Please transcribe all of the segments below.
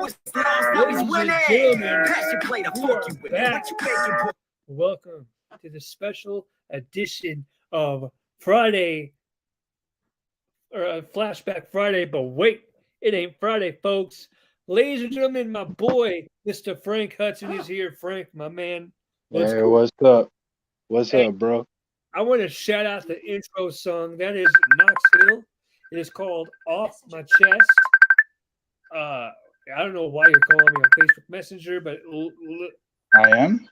it's lost, now he's winning. Pass your plate, I'll fuck you with it. What you making? Welcome to the special edition of Friday, or Flashback Friday, but wait, it ain't Friday, folks. Ladies and gentlemen, my boy, Mr. Frank Hudson is here. Frank, my man. Hey, what's up? What's up, bro? I want to shout out the intro song. That is Knoxville. It is called Off My Chest. I don't know why you're calling me on Facebook Messenger, but I am?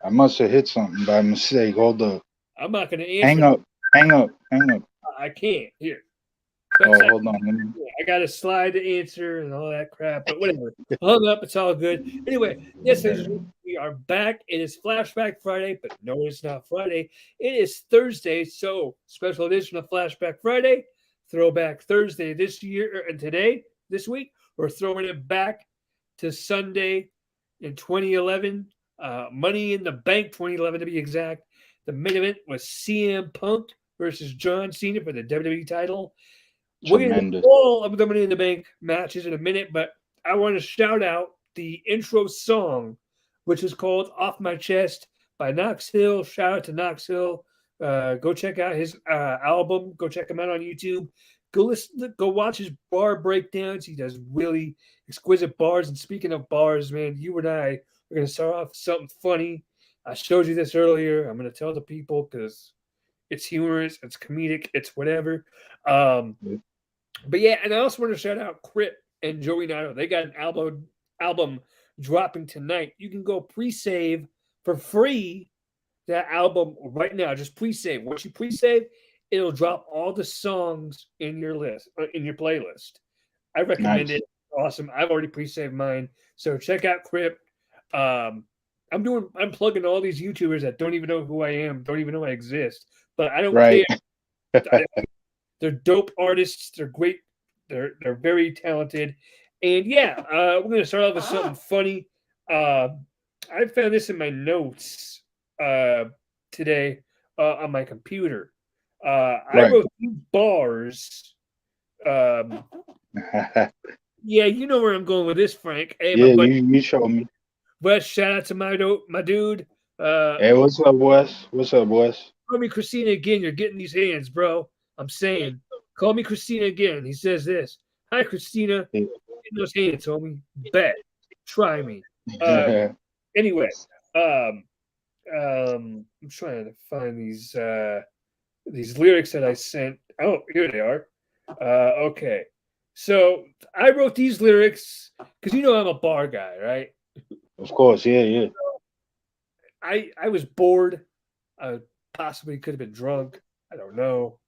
I must have hit something by mistake. Hold up. I'm not going to answer. Hang up. I can't. Here. Oh, hold on. I got to slide the answer and all that crap, but whatever. Hung up. It's all good. Anyway, yes, we are back. It is Flashback Friday, but no, it's not Friday. It is Thursday, so special edition of Flashback Friday, Throwback Thursday this year, and today, this week, we're throwing it back to Sunday in 2011. Money in the Bank 2011 to be exact. The main event was CM Punk versus John Cena for the WWE title. We're going to all of the Money in the Bank matches in a minute, but I want to shout out the intro song, which is called Off My Chest by Knox Hill. Shout out to Knox Hill. Go check out his album. Go check him out on YouTube. Go watch his bar breakdowns. He does really exquisite bars. And speaking of bars, man, you and I are going to start off with something funny. I showed you this earlier. I'm going to tell the people because it's humorous, it's comedic, it's whatever. But yeah, and I also want to shout out Crip and Joey Nato. They got an album dropping tonight. You can go pre-save for free that album right now. Just pre-save. Once you pre-save, it'll drop all the songs in your list, in your playlist. I recommend it. Awesome. I've already pre-saved mine. So check out Crip. I'm plugging all these YouTubers that don't even know who I am, don't even know I exist. But I don't care. They're dope artists. They're great. They're very talented. And yeah, we're going to start off with something funny. I found this in my notes today on my computer. I wrote these bars. Yeah, you know where I'm going with this, Frank. Hey, yeah, you showed me. Wes, shout out to my dude. Hey, what's up, Wes? What's up, Wes? Call me Christina again. You're getting these hands, bro. I'm saying, call me Christina again. He says this. Hi, Christina. Get those hands, homie. Bet. Try me. Anyway, I'm trying to find these lyrics that I sent. Oh, here they are. Okay. So I wrote these lyrics because you know I'm a bar guy, right? Of course, yeah. I was bored. I possibly could have been drunk. I don't know.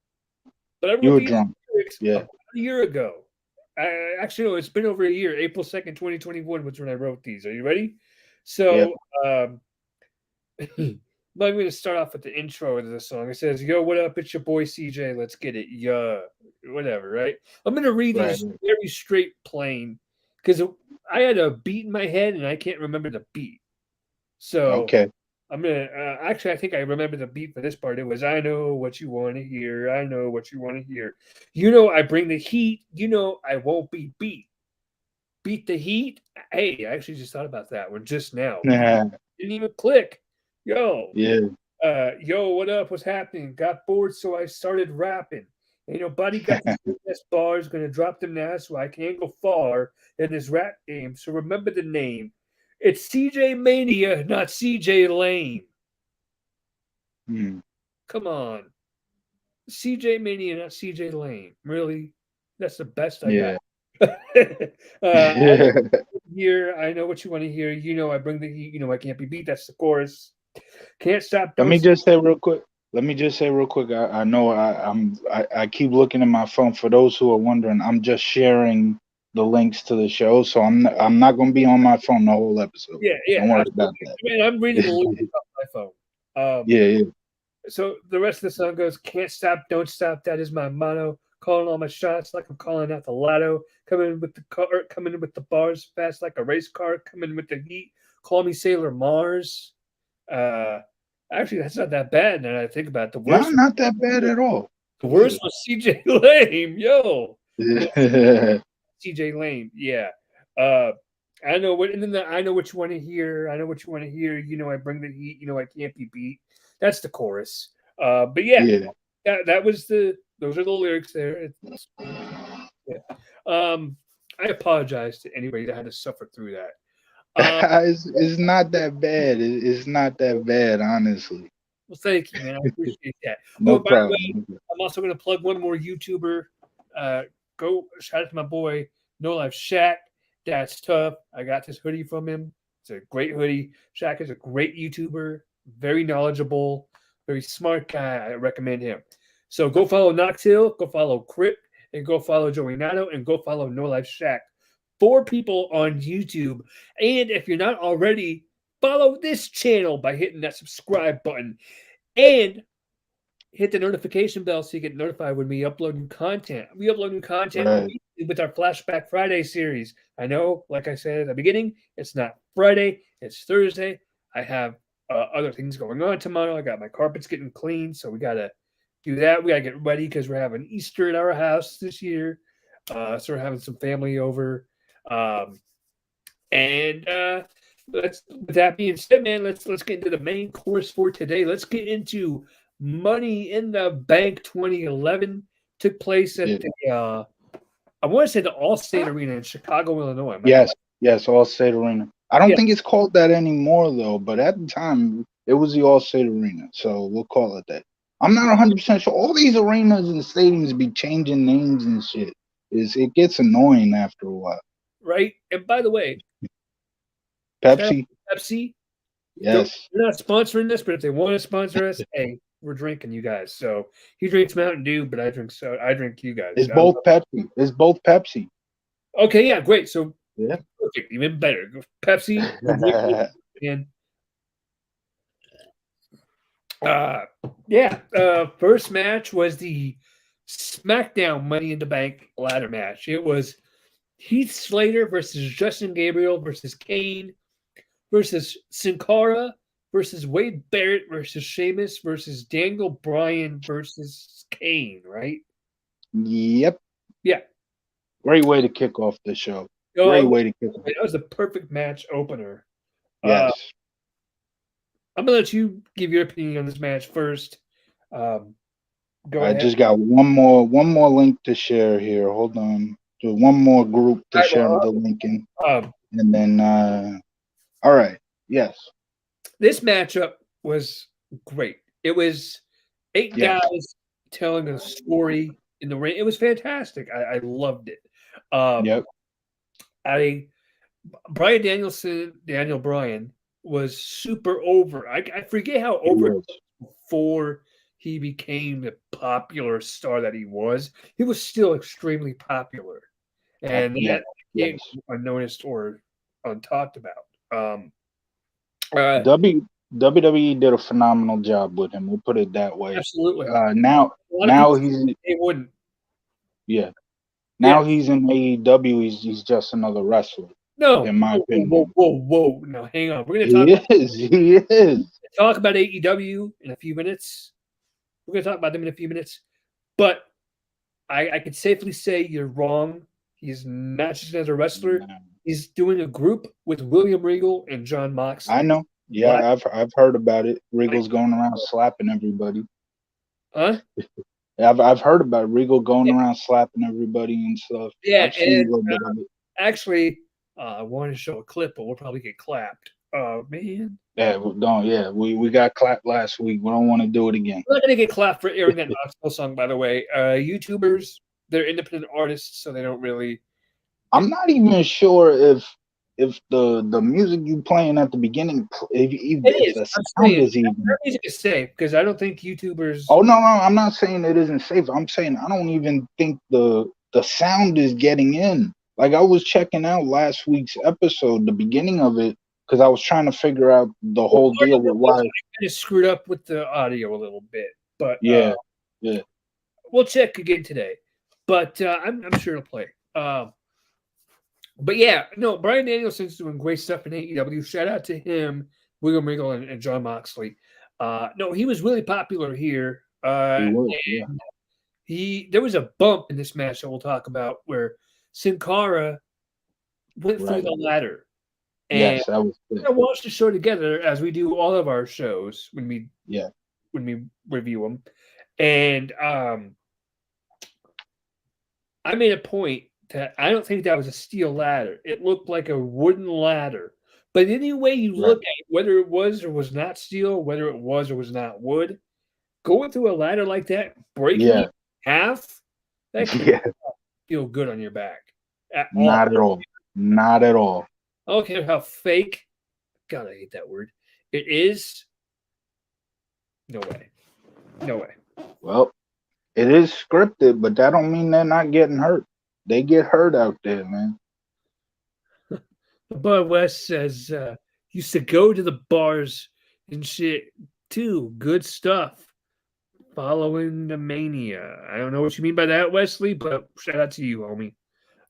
But I wrote these lyrics a year ago. Actually, no, it's been over a year. April 2nd, 2021 was when I wrote these. Are you ready? So I'm going to start off with the intro of the song. It says, yo, what up? It's your boy CJ. Let's get it. Yeah. Whatever, right? I'm going to read these very straight plain because I had a beat in my head and I can't remember the beat. So I'm going to actually, I think I remember the beat for this part. It was, I know what you want to hear. I know what you want to hear. You know, I bring the heat. You know, I won't be beat. Beat the heat. Hey, I actually just thought about that one just now. Didn't even click. Yo. Yeah. Yo, what up? What's happening? Got bored, so I started rapping. Ain't nobody got the best bars. Gonna drop them now so I can't go far in this rap game. So remember the name. It's CJ Mania, not CJ Lame. Come on. CJ Mania, not CJ Lame. Really? That's the best I got. Here, I know what you want to hear. You know, I bring the heat. You know, I can't be beat. That's the chorus. Can't stop. Let me just say real quick. I know I keep looking at my phone. For those who are wondering, I'm just sharing the links to the show, so I'm not going to be on my phone the whole episode. Yeah. Don't worry about that. Man, I'm reading the links off my phone. Yeah. So the rest of the song goes, can't stop, don't stop. That is my motto. Calling all my shots like I'm calling out the lotto. Coming in with the bars fast like a race car. Coming with the heat. Call me Sailor Mars. Actually, that's not that bad. Now I think about it. The worst. Not that bad at all. The worst was CJ Lame. Yo. CJ Lame. Yeah. I know what, and then I know what you want to hear. I know what you want to hear. You know, I bring the heat. You know, I can't be beat. That's the chorus. But yeah, that was those are the lyrics there. Yeah. I apologize to anybody that had to suffer through that. It's not that bad. It's not that bad, honestly. Well, thank you, man. I appreciate that. No Oh, by the way, problem. I'm also going to plug one more YouTuber. Go shout out to my boy No Life Shaq. That's tough. I got this hoodie from him. It's a great hoodie. Shaq is a great YouTuber, very knowledgeable, very smart guy. I recommend him. So go follow Noctil, go follow Crypt, and go follow Joey Nato, and go follow No Life Shaq. 4 people on YouTube. And if you're not already, follow this channel by hitting that subscribe button. And hit the notification bell so you get notified when we upload new content. We upload new content with our Flashback Friday series. I know, like I said at the beginning, it's not Friday, it's Thursday. I have other things going on tomorrow. I got my carpets getting cleaned, so we got to do that. We got to get ready because we're having Easter at our house this year. So we're having some family over. With that being said, man, let's get into the main course for today. Let's get into Money in the Bank 2011. Took place at the I want to say the Allstate Arena in Chicago, Illinois. Yes, Allstate Arena. I don't think it's called that anymore though, but at the time it was the Allstate Arena, so we'll call it that. I'm not 100% sure. All these arenas and stadiums be changing names and shit. It gets annoying after a while. Right? And by the way, Pepsi. Yes. They're not sponsoring this, but if they want to sponsor us, hey, we're drinking you guys. So he drinks Mountain Dew, but I drink you guys. It's both Pepsi. Okay, yeah, great. So perfect, even better. Pepsi. And first match was the SmackDown Money in the Bank ladder match. It was Heath Slater versus Justin Gabriel versus Kane versus Sin Cara versus Wade Barrett versus Sheamus versus Daniel Bryan versus Kane, right? Yep. Yeah. Great way to kick off the show. Great way to kick off. That was a perfect match opener. Yes. I'm gonna let you give your opinion on this match first. Go ahead. I just got one more link to share here. Hold on. So one more group to share the link in. And then all right. Yes. This matchup was great. It was 8 guys telling a story in the ring. It was fantastic. I loved it. Bryan Danielson, Daniel Bryan, was super over. I forget how over before he became the popular star that he was. He was still extremely popular. And that became unnoticed or untalked about. WWE did a phenomenal job with him. We'll put it that way. Absolutely. Now he's they wouldn't. Yeah. Now he's in AEW. He's just another wrestler. No, in my opinion. Whoa! Now hang on. We're gonna talk. He is. Talk about AEW in a few minutes. We're gonna talk about them in a few minutes. But I can safely say you're wrong. He's not just as a wrestler. No. He's doing a group with William Regal and John Moxley. I know. Yeah, I've heard about it. Regal's going around slapping everybody. Huh? I've heard about Regal going around slapping everybody and stuff. Yeah, I've seen a little bit of it. Actually, I wanted to show a clip, but we'll probably get clapped. Oh man. Yeah, we got clapped last week. We don't want to do it again. We're not gonna get clapped for airing that gospel song, by the way. YouTubers, they're independent artists, so they don't really. I'm not even sure if the music you playing at the beginning, if the sound is even. Music is safe because I don't think YouTubers. Oh no, I'm not saying it isn't safe. I'm saying I don't even think the sound is getting in. Like I was checking out last week's episode, the beginning of it, because I was trying to figure out the whole deal with why. I kind of screwed up with the audio a little bit, but yeah. We'll check again today, but I'm sure it'll play. But yeah, no, Bryan Danielson's doing great stuff in AEW. Shout out to him, William Regal, and John Moxley. No, he was really popular here. He there was a bump in this match that we'll talk about where Sin Cara went through the ladder. And yes, that was good. I watched the show together as we do all of our shows when we review them. And I made a point that I don't think that was a steel ladder. It looked like a wooden ladder. But any way you look at it, whether it was or was not steel, whether it was or was not wood, going through a ladder like that, breaking it in half, that can feel good on your back. Not at all. Not at all. I don't care how fake. God, I hate that word. It is. No way. No way. Well, it is scripted, but that don't mean they're not getting hurt. They get hurt out there, man. Bud West says, used to go to the bars and shit too. Good stuff. Following the mania. I don't know what you mean by that, Wesley, but shout out to you, homie.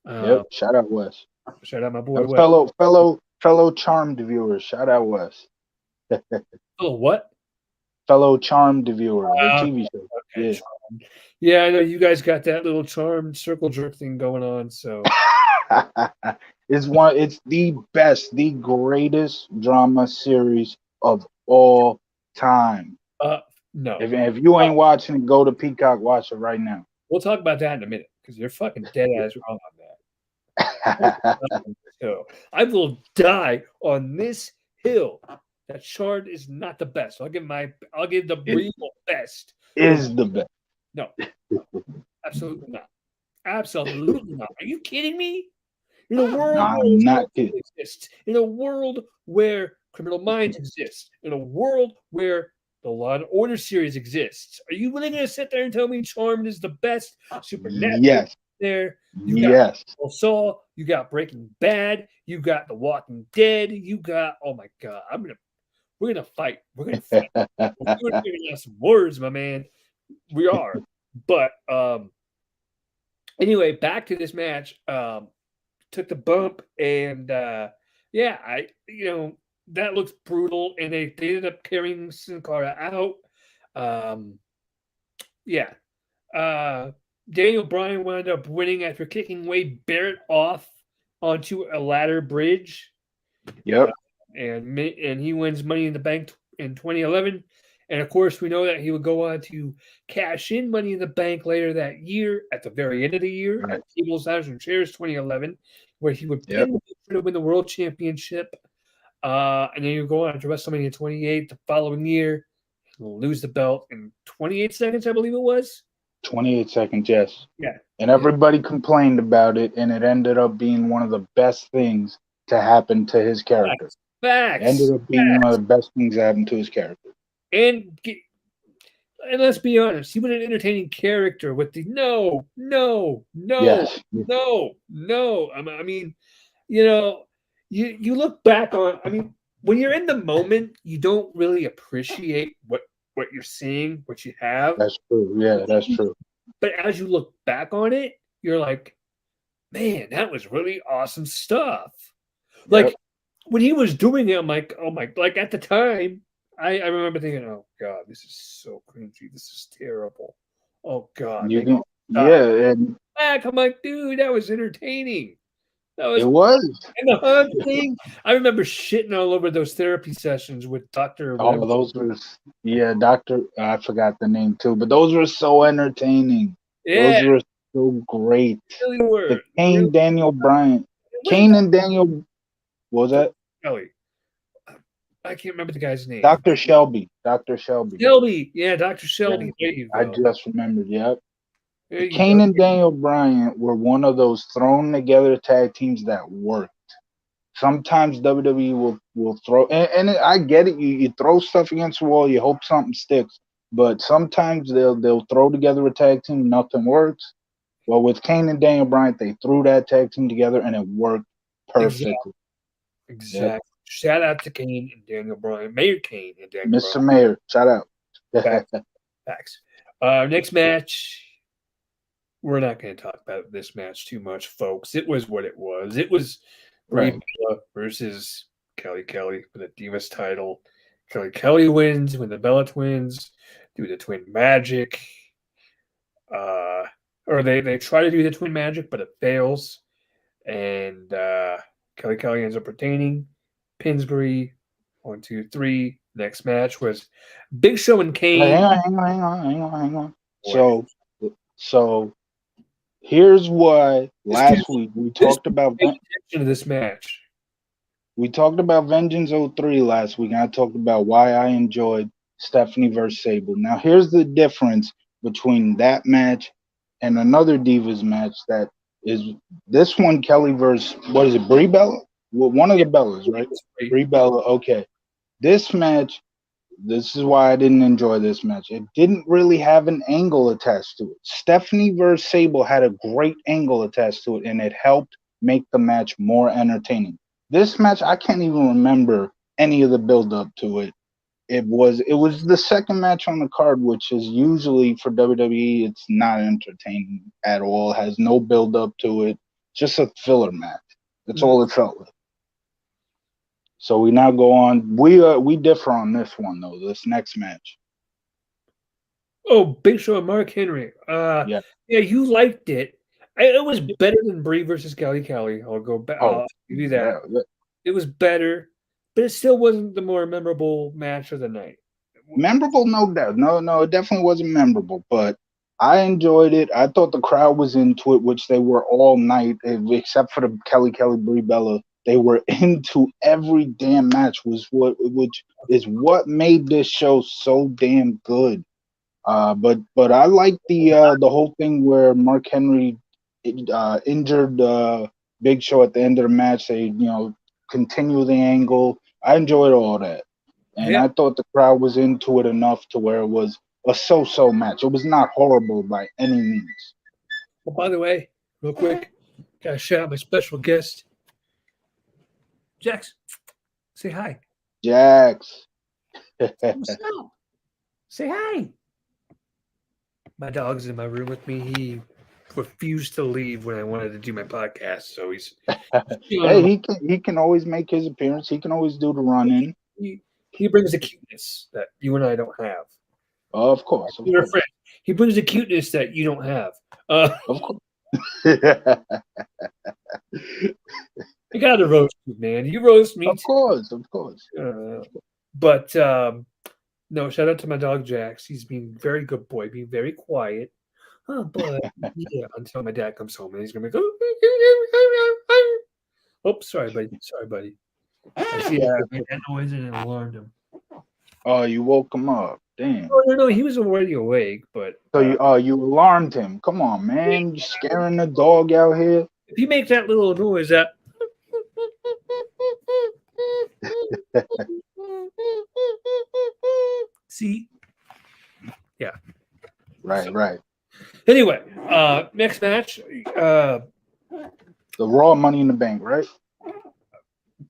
Yep, shout out Wes. Shout out my boy Wes. Fellow charmed viewers. Shout out Wes. Oh, what? Fellow charmed viewer, the TV show. Okay, yeah, I know you guys got that little charmed circle jerk thing going on. So it's the best, the greatest drama series of all time. No. If you ain't watching it, go to Peacock, watch it right now. We'll talk about that in a minute because you're fucking dead ass wrong on that. I will die on this hill. That shard is not the best. I'll give the real best. Is the best. No. Absolutely not. Absolutely not. Are you kidding me? In a world in a world where Criminal Minds exists, in a world where the Law and Order series exists, are you really going to sit there and tell me Charmed is the best Supernatural? Yes. There, you got Saul, you got Breaking Bad, you got The Walking Dead, you got, oh my God, we're gonna fight. We're gonna fight. We're gonna figure out some words, my man. We are. But anyway, back to this match. Took the bump, and that looks brutal, and they ended up carrying Sin Cara out. Daniel Bryan wound up winning after kicking Wade Barrett off onto a ladder bridge. Yep. And he wins Money in the Bank in 2011. And of course, we know that he would go on to cash in Money in the Bank later that year, at the very end of the year, at Tables, Ladders, and Chairs 2011, where he would pin to win the World Championship. And then he would go on to WrestleMania 28 the following year, lose the belt in 28 seconds, I believe it was. 28 seconds, yes. Yeah. And everybody complained about it, and it ended up being one of the best things to happen to his character. Facts. It ended up being one of the best things that happened to his character. And let's be honest, he was an entertaining character with the no. I mean, you look back on, when you're in the moment, you don't really appreciate what you're seeing, what you have. That's true. Yeah, that's true. But as you look back on it, you're like, man, that was really awesome stuff. Yep. Like when he was doing it, I'm like, oh my, like at the time, I remember thinking, oh God, this is so cringy. This is terrible. Oh God. And back, I'm like, dude, that was entertaining. It was. And the hug thing, I remember shitting all over those therapy sessions with Dr. Oh, those were, Dr. I forgot the name too, but those were so entertaining. Yeah. Those were so great. Really were. The Kane, Daniel Bryan. Kane and Daniel, what was that? Kelly. I can't remember the guy's name. Dr. Shelby. Yeah, Dr. Shelby. Yeah, there you go. I just remembered, Kane and Daniel Bryan were one of those thrown together tag teams that worked. Sometimes WWE will throw, and I get it. You throw stuff against the wall, you hope something sticks. But sometimes they'll throw together a tag team, nothing works. Well, with Kane and Daniel Bryan, they threw that tag team together, and it worked perfectly. Exactly. Yep. Shout out to Kane and Daniel Bryan, Mayor Kane and Daniel Mr. Bryan. Mayor, shout out. Facts. Next match. We're not going to talk about this match too much, folks. It was what it was. It was Brie Bella versus Kelly for the Divas title. Kelly wins when the Bella Twins do the Twin Magic. Or they try to do the Twin Magic, but it fails. And Kelly ends up retaining. Pinsbury, 1, 2, 3. Next match was Big Show and Kane. Hang on. So here's why last week we talked about attention to this match. We talked about Vengeance 03 last week, and I talked about why I enjoyed Stephanie versus Sable. Now here's the difference between that match and another Divas match that is this one, Kelly versus what is it, Brie Bella? Well, one of the Bellas, right? Brie Bella. Okay. This match, this is why I didn't enjoy this match. It didn't really have an angle attached to it. Stephanie versus Sable had a great angle attached to it, and it helped make the match more entertaining. This match, I can't even remember any of the build up to it. It was the second match on the card, which is usually for WWE, it's not entertaining at all. It has no build up to it. Just a filler match. That's all it felt like. So we now go on. We differ on this one though. This next match. Oh, Big Show and Mark Henry. Yeah, you liked it. It was better than Brie versus Kelly. I'll go back. I'll give you that. Yeah. It was better, but it still wasn't the more memorable match of the night. Memorable, no doubt. No, it definitely wasn't memorable, but I enjoyed it. I thought the crowd was into it, which they were all night, except for the Kelly Brie Bella. They were into every damn match, which is what made this show so damn good. But I like the whole thing where Mark Henry injured Big Show at the end of the match. They continue the angle. I enjoyed all that, and I thought the crowd was into it enough to where it was a so-so match. It was not horrible by any means. Well, by the way, real quick, gotta shout out my special guest, Jax. Say hi. Jax. What's up? Say hi. My dog's in my room with me. He refused to leave when I wanted to do my podcast, so he's. Hey, he can always make his appearance. He can always do the run in. He brings a cuteness that you and I don't have. Of course. You're a friend. He brings a cuteness that you don't have. Of course. I gotta roast you, man. You roast me. Of course. But no, shout out to my dog Jax. He's being very good boy, being very quiet. But yeah, until my dad comes home and he's gonna be oh, sorry, buddy. I see I made that noise and it alarmed him. Oh, you woke him up. Damn. No, he was already awake, but so you alarmed him. Come on, man. You scaring the dog out here. If you make that little noise that see? Yeah. Right. Anyway, next match. The Raw Money in the Bank, right?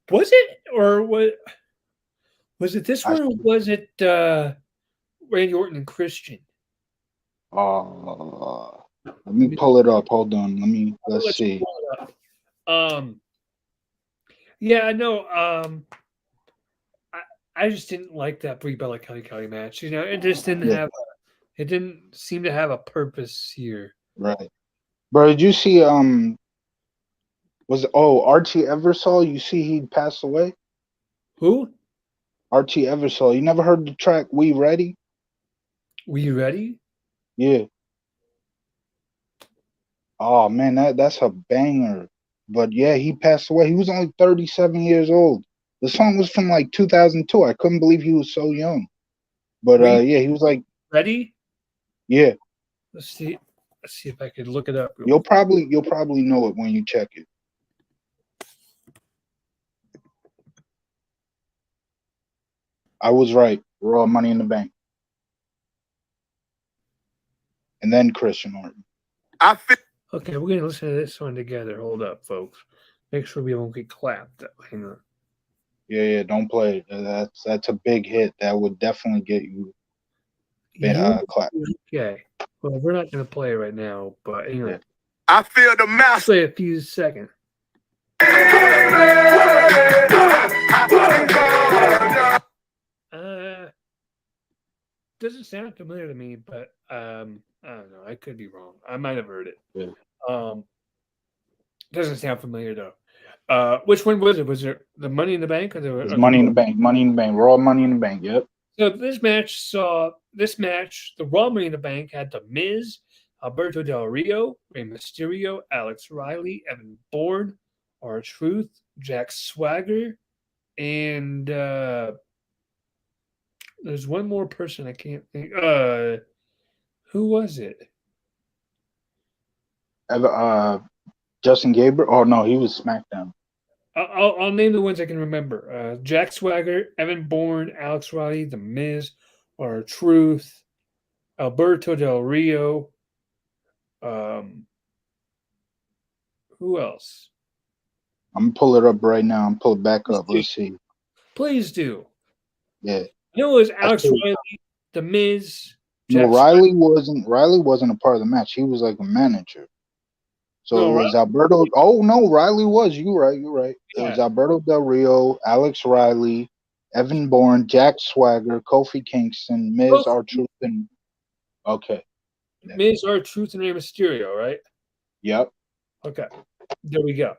Was it or was it this one or was it Randy Orton and Christian? Let me pull it up. Hold on. Let's see. Yeah, no. I just didn't like that Brie Bella Kelly match. It just didn't have. It didn't seem to have a purpose here. Right, bro. Did you see? Archie Eversole? You see he passed away? Who? Archie Eversole. You never heard the track "We Ready"? Were you ready? Yeah. Oh man, that's a banger. But yeah, he passed away. He was only 37 years old. The song was from like 2002. I couldn't believe he was so young. But yeah, he was like ready. Yeah. Let's see if I could look it up. You'll probably know it when you check it. I was right. Raw Money in the Bank. And then Christian Orton. Okay, we're gonna listen to this one together. Hold up, folks. Make sure we don't get clapped. Hang on. Yeah, don't play it. That's a big hit. That would definitely get you clapped. Okay. Well, we're not gonna play it right now, but anyway. Yeah. I feel the mouse. Play a few seconds. Doesn't sound familiar to me, but I don't know. I could be wrong. I might have heard it. Yeah. Doesn't sound familiar though. Which one was it? Was it the Money in the Bank or It was Money in the Bank. Money in the Bank. Raw Money in the Bank. Yep. So this match, the Raw Money in the Bank had The Miz, Alberto Del Rio, Rey Mysterio, Alex Riley, Evan Bourne, R-Truth, Jack Swagger, and there's one more person I can't think. Who was it? Justin Gabriel. Oh no, he was SmackDown. I'll name the ones I can remember. Jack Swagger, Evan Bourne, Alex Riley, The Miz, R-Truth, Alberto Del Rio. Who else? I'm gonna pull it up right now. I'm pull it back up. Let's see. Please do. Yeah. I know it was Alex Riley, The Miz. No, Riley wasn't a part of the match. He was like a manager. So it was Alberto. Oh no, Riley was. You're right. It was Alberto Del Rio, Alex Riley, Evan Bourne, Jack Swagger, Kofi Kingston, Miz, R-Truth, and okay. Miz, R-Truth, and Rey Mysterio, right? Yep. Okay. There we go.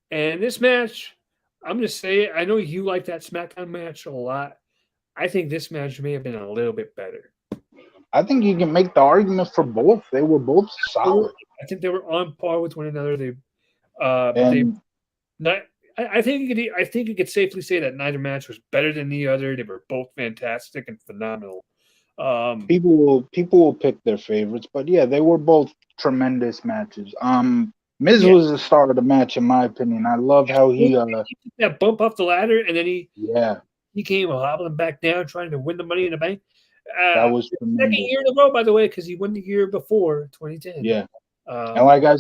And this match, I'm going to say it. I know you like that SmackDown match a lot. I think this match may have been a little bit better. I think you can make the argument for both. They were both solid. I think they were on par with one another. I think you could safely say that neither match was better than the other. They were both fantastic and phenomenal. People will pick their favorites, but yeah, they were both tremendous matches. Miz was the star of the match, in my opinion. I love how he took that bump off the ladder, and then he came hobbling back down, trying to win the Money in the Bank. That was tremendous. Second year in a row, by the way, because he won the year before 2010. Yeah, and like I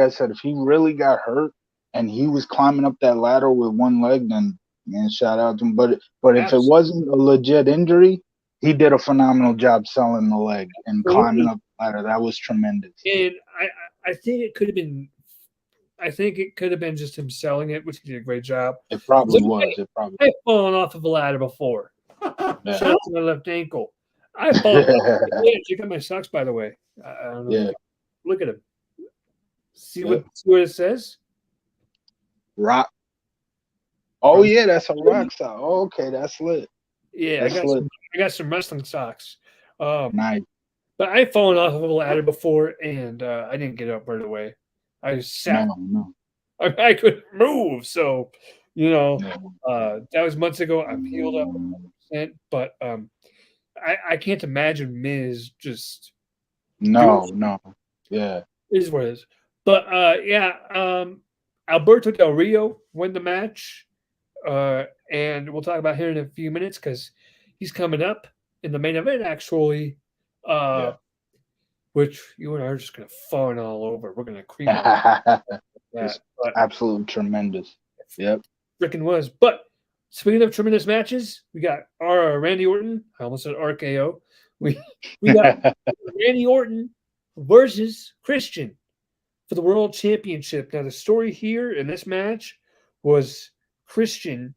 said, if he really got hurt and he was climbing up that ladder with one leg, then man, shout out to him. But if it wasn't a legit injury, he did a phenomenal job selling the leg and climbing up the ladder. That was tremendous. And I think it could have been. I think it could have been just him selling it, which he did a great job. It probably was. I've fallen off of a ladder before. Yeah. Shout out to my left ankle. I've fallen off. Check out my socks, by the way. I don't know. Yeah. Look at him. See what it says? Rock. Oh yeah, that's a rock sock. Oh, okay, that's lit. Yeah, I got some wrestling socks. Nice. But I've fallen off of a ladder before, and I didn't get up right away. I just sat. No. I couldn't move. So, that was months ago. I'm healed up 100%, but I can't imagine Miz just. No. Yeah. It is what it is. But, Alberto Del Rio won the match. And we'll talk about him in a few minutes because he's coming up in the main event, actually. Which you and I are just going to fawn all over. We're going to cream on that. Absolutely tremendous. Yep. Freaking was. But speaking of tremendous matches, we got our Randy Orton. I almost said RKO. We got Randy Orton versus Christian for the World Championship. Now, the story here in this match was Christian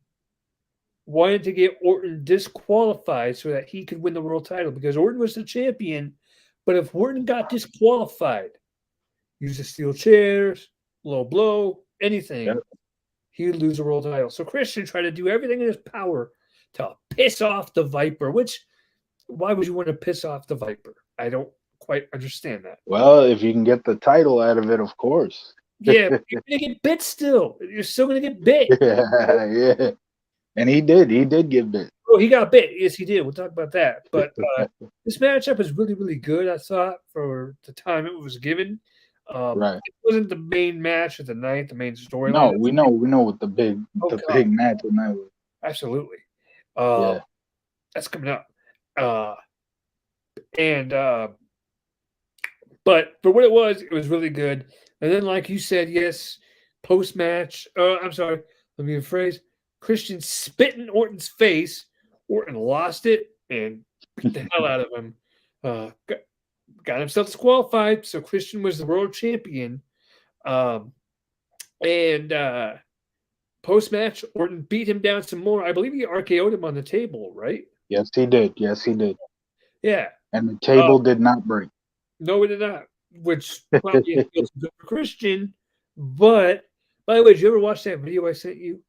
wanted to get Orton disqualified so that he could win the world title because Orton was the champion. But if Orton got disqualified, use the steel chairs, low blow, anything, he would lose the world title. So Christian tried to do everything in his power to piss off the Viper, which, why would you want to piss off the Viper? I don't quite understand that. Well, if you can get the title out of it, of course. Yeah, but you're going to get bit still. You're still going to get bit. Yeah. And he did. He did get bit. Oh, he got bit. Yes, he did. We'll talk about that. But this matchup is really, really good, I thought, for the time it was given. Right. It wasn't the main match of the night, the main storyline. No, we know what the big match of the night was. Absolutely. That's coming up. But for what it was really good. And then, like you said, yes, post-match. I'm sorry. Let me rephrase. Christian spit in Orton's face. Orton lost it and beat the hell out of him. Got himself disqualified, so Christian was the world champion. Post-match, Orton beat him down some more. I believe he RKO'd him on the table, right? Yes, he did. Yeah. And the table did not break. No, it did not, which probably feels good for Christian. But By the way, did you ever watch that video I sent you?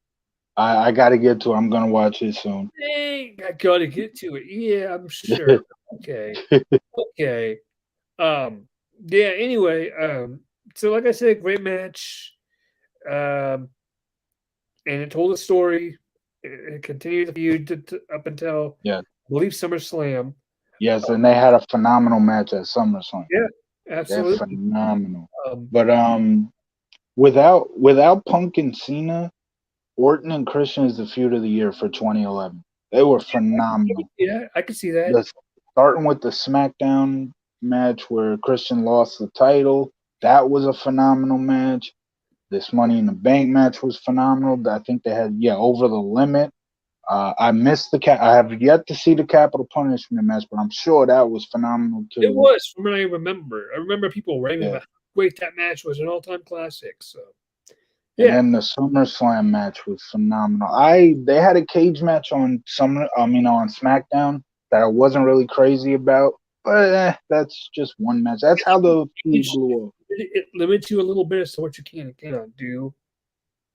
I got to get to it. I'm going to watch it soon. Dang, I gotta get to it. Yeah, I'm sure. Okay. Okay. Yeah, anyway, so like I said, great match. And it told a story. It continued the feud up until Yeah. I believe SummerSlam. Yes, and they had a phenomenal match at SummerSlam. Yeah, They're absolutely. phenomenal. But without Punk and Cena, Orton and Christian is the feud of the year for 2011. They were phenomenal. Yeah, I can see that. Starting with the SmackDown match where Christian lost the title, that was a phenomenal match. This Money in the Bank match was phenomenal. I think they had Over the Limit. I missed I have yet to see the Capital Punishment match, but I'm sure that was phenomenal too. It was from what I remember. I remember people raving about how great that match was, an all-time classic. So, yeah. And then the SummerSlam match was phenomenal. They had a cage match on SmackDown that I wasn't really crazy about, but that's just one match. That's how the feud blew up. It limits you a little bit as to what you can and cannot do.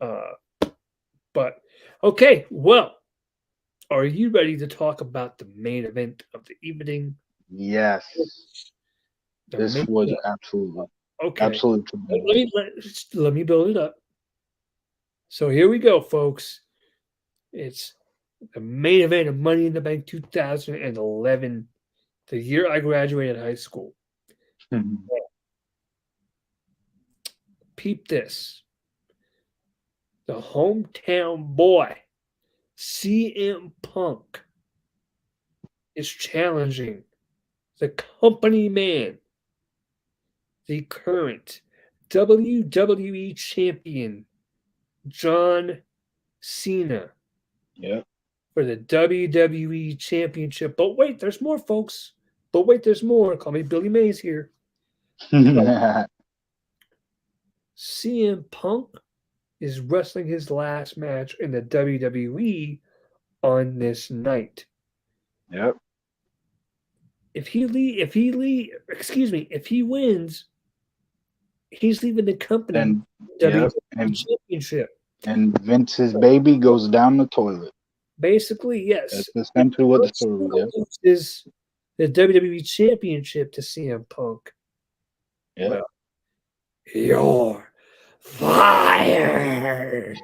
But okay, well, are you ready to talk about the main event of the evening? Yes. This was absolutely. Okay. Absolutely. Let me build it up. So here we go, folks. It's the main event of Money in the Bank 2011, the year I graduated high school. Peep this. The hometown boy, CM Punk, is challenging the company man, the current WWE champion, John Cena. Yeah. For the WWE championship. But wait, there's more, folks. But wait, there's more. Call me Billy Mays here. CM Punk is wrestling his last match in the WWE on this night. Yep. If he wins, he's leaving the company WWE championship. And Vince's baby goes down the toilet. Basically, yes. That's essentially what the story is. The WWE championship to CM Punk. Yeah. Well, you're fired.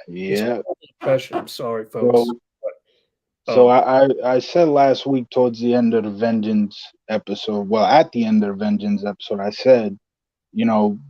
Yeah. I'm sorry, folks. So I said last week towards the end of the Vengeance episode, well, at the end of the Vengeance episode, I said,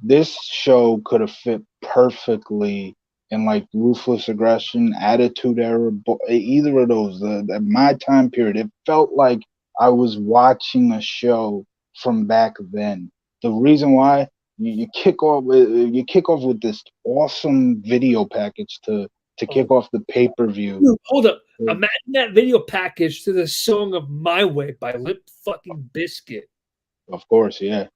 this show could have fit perfectly in like Ruthless Aggression, Attitude Era, either of those. At my time period, it felt like I was watching a show from back then. The reason why you kick off with this awesome video package to kick off the pay-per-view. Hold up. Imagine that video package to the song of My Way by Limp fucking Bizkit. Of course, yeah.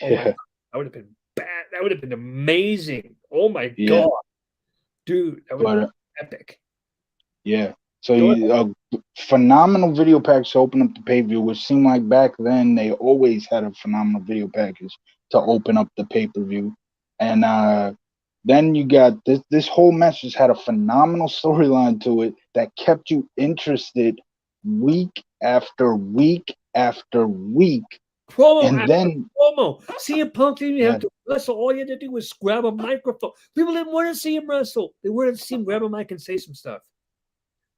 Oh my God. That would have been bad. That would have been amazing. Oh my God. Dude, that would have been epic. Yeah. So a phenomenal video package to open up the pay-per-view, which seemed like back then they always had a phenomenal video package to open up the pay-per-view. And then you got this whole match just had a phenomenal storyline to it that kept you interested week after week after week. Promo. CM Punk didn't even have to wrestle. All you had to do was grab a microphone. People didn't want to see him wrestle. They wanted to see him grab a mic and say some stuff.